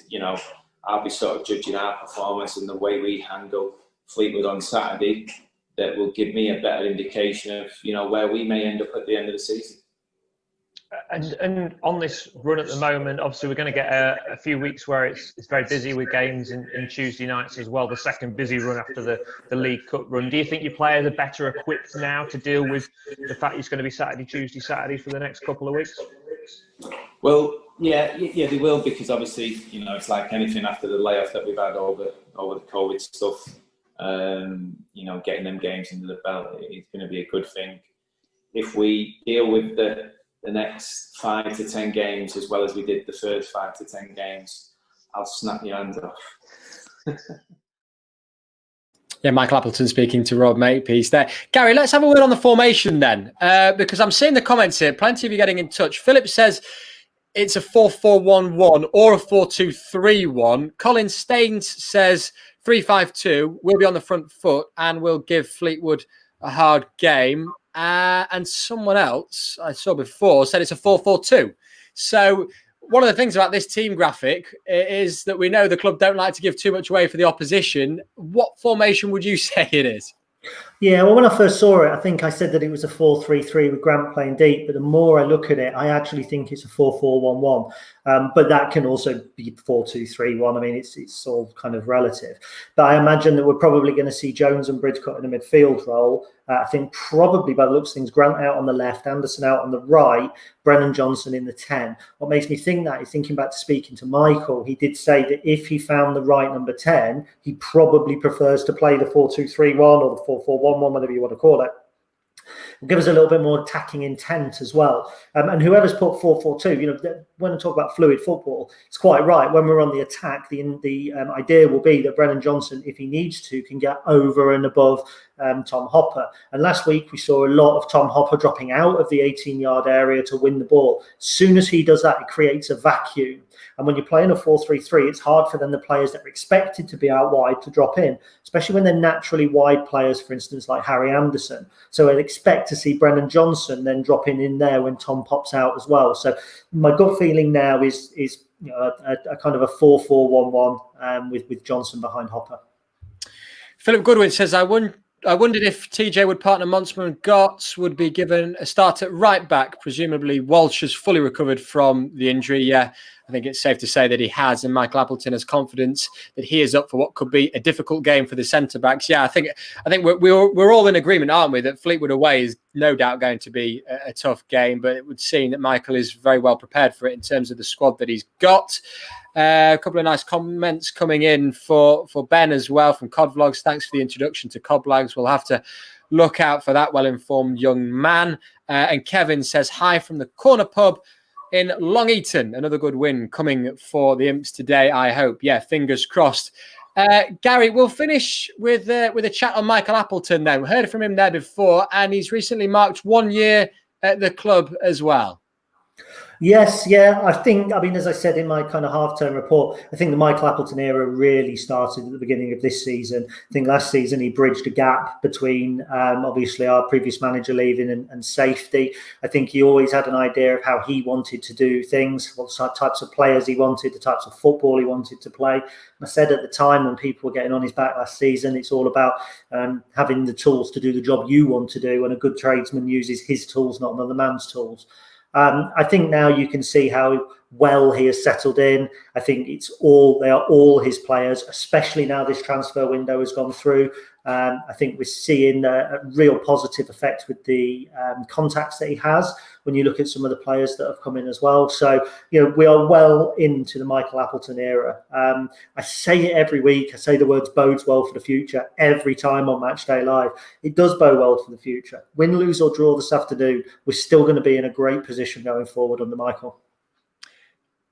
I'll be sort of judging our performance and the way we handle Fleetwood on Saturday. That will give me a better indication of where we may end up at the end of the season. And on this run at the moment, obviously we're going to get a few weeks where it's very busy with games in Tuesday nights as well, the second busy run after the League Cup run. Do you think your players are better equipped now to deal with the fact it's going to be Saturday for the next couple of weeks? Well, yeah, they will, because obviously, it's like anything after the layoff that we've had over the COVID stuff. Getting them games into the belt is going to be a good thing. If we deal with the next 5 to 10 games as well as we did the first 5 to 10 games, I'll snap your hands off. Yeah, Michael Appleton speaking to Rob Makepeace there. Gary, let's have a word on the formation then, because I'm seeing the comments here. Plenty of you getting in touch. Philip says it's a 4-4-1-1 or a 4-2-3-1. Colin Staines says 3-5-2. We'll be on the front foot and we'll give Fleetwood a hard game. And someone else I saw before said it's a 4-4-2. So one of the things about this team graphic is that we know the club don't like to give too much away for the opposition. What formation would you say it is? Yeah, well, when I first saw it, I think I said that it was a 4-3-3 with Grant playing deep. But the more I look at it, I actually think it's a 4-4-1-1. But that can also be 4-2-3-1. I mean, it's all kind of relative. But I imagine that we're probably going to see Jones and Bridcott in a midfield role. I think probably by the looks of things, Grant out on the left, Anderson out on the right, Brennan Johnson in the 10. What makes me think that is thinking back to speaking to Michael. He did say that if he found the right number 10, he probably prefers to play the 4-2-3-1 or the 4-4-1-1, whatever you want to call it. It'll give us a little bit more attacking intent as well. And whoever's put 4-4-2, when I talk about fluid football, it's quite right. When we're on the attack, the idea will be that Brennan Johnson, if he needs to, can get over and above Tom Hopper. And last week we saw a lot of Tom Hopper dropping out of the 18-yard area to win the ball. As soon as he does that, it creates a vacuum. And when you're playing a 4-3-3, it's hard for then the players that are expected to be out wide to drop in, especially when they're naturally wide players, for instance, like Harry Anderson. So I'd expect to see Brennan Johnson then dropping in there when Tom pops out as well. So my gut feeling now is a kind of a 4-4-1-1 with Johnson behind Hopper. Philip Goodwin says, I wondered if TJ would partner Monsman and Gotts would be given a start at right back. Presumably Walsh has fully recovered from the injury. Yeah, I think it's safe to say that he has, and Michael Appleton has confidence that he is up for what could be a difficult game for the centre-backs. Yeah, I think we're all in agreement, aren't we, that Fleetwood away is no doubt going to be a tough game, but it would seem that Michael is very well prepared for it in terms of the squad that he's got. A couple of nice comments coming in for Ben as well from Cod Vlogs. Thanks for the introduction to Cod Vlogs. We'll have to look out for that well-informed young man. And Kevin says, hi from the Corner Pub in Long Eaton. Another good win coming for the Imps today, I hope. Yeah, fingers crossed. Gary, we'll finish with a chat on Michael Appleton then. We heard from him there before, and he's recently marked 1 year at the club as well. Yes, yeah. As I said in my kind of half-term report, I think the Michael Appleton era really started at the beginning of this season. I think last season he bridged a gap between obviously our previous manager leaving and safety. I think he always had an idea of how he wanted to do things, what types of players he wanted, the types of football he wanted to play. And I said at the time when people were getting on his back last season, it's all about having the tools to do the job you want to do, and a good tradesman uses his tools, not another man's tools. I think now you can see how well he has settled in. I think they are all his players, especially now this transfer window has gone through. I think we're seeing a real positive effect with the contacts that he has when you look at some of the players that have come in as well. So, we are well into the Michael Appleton era. I say it every week. I say the words bodes well for the future every time on Matchday Live. It does bode well for the future. Win, lose or draw this afternoon, we're still going to be in a great position going forward under Michael.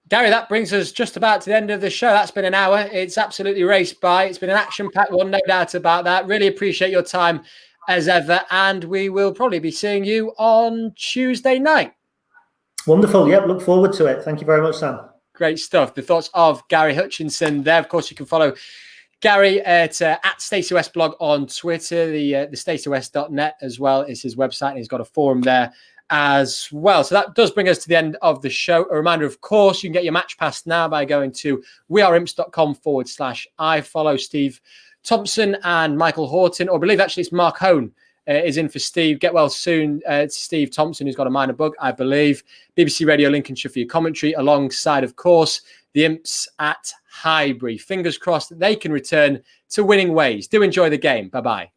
Gary, that brings us just about to the end of the show. That's been an hour. It's absolutely raced by. It's been an action-packed one, no doubt about that. Really appreciate your time as ever. And we will probably be seeing you on Tuesday night. Wonderful. Yep, look forward to it. Thank you very much, Sam. Great stuff. The thoughts of Gary Hutchinson there. Of course, you can follow Gary at Stacey West blog on Twitter. The stacey.west.net as well is his website, and he's got a forum there as well. So that does bring us to the end of the show. A reminder, of course, you can get your match pass now by going to weareimps.com/I. Follow Steve Thompson and Michael Horton, or I believe actually it's Mark Hone is in for Steve. Get well soon to Steve Thompson, who's got a minor bug, I believe. BBC Radio Lincolnshire for your commentary, alongside, of course, the Imps at Highbury. Fingers crossed that they can return to winning ways. Do enjoy the game. Bye-bye.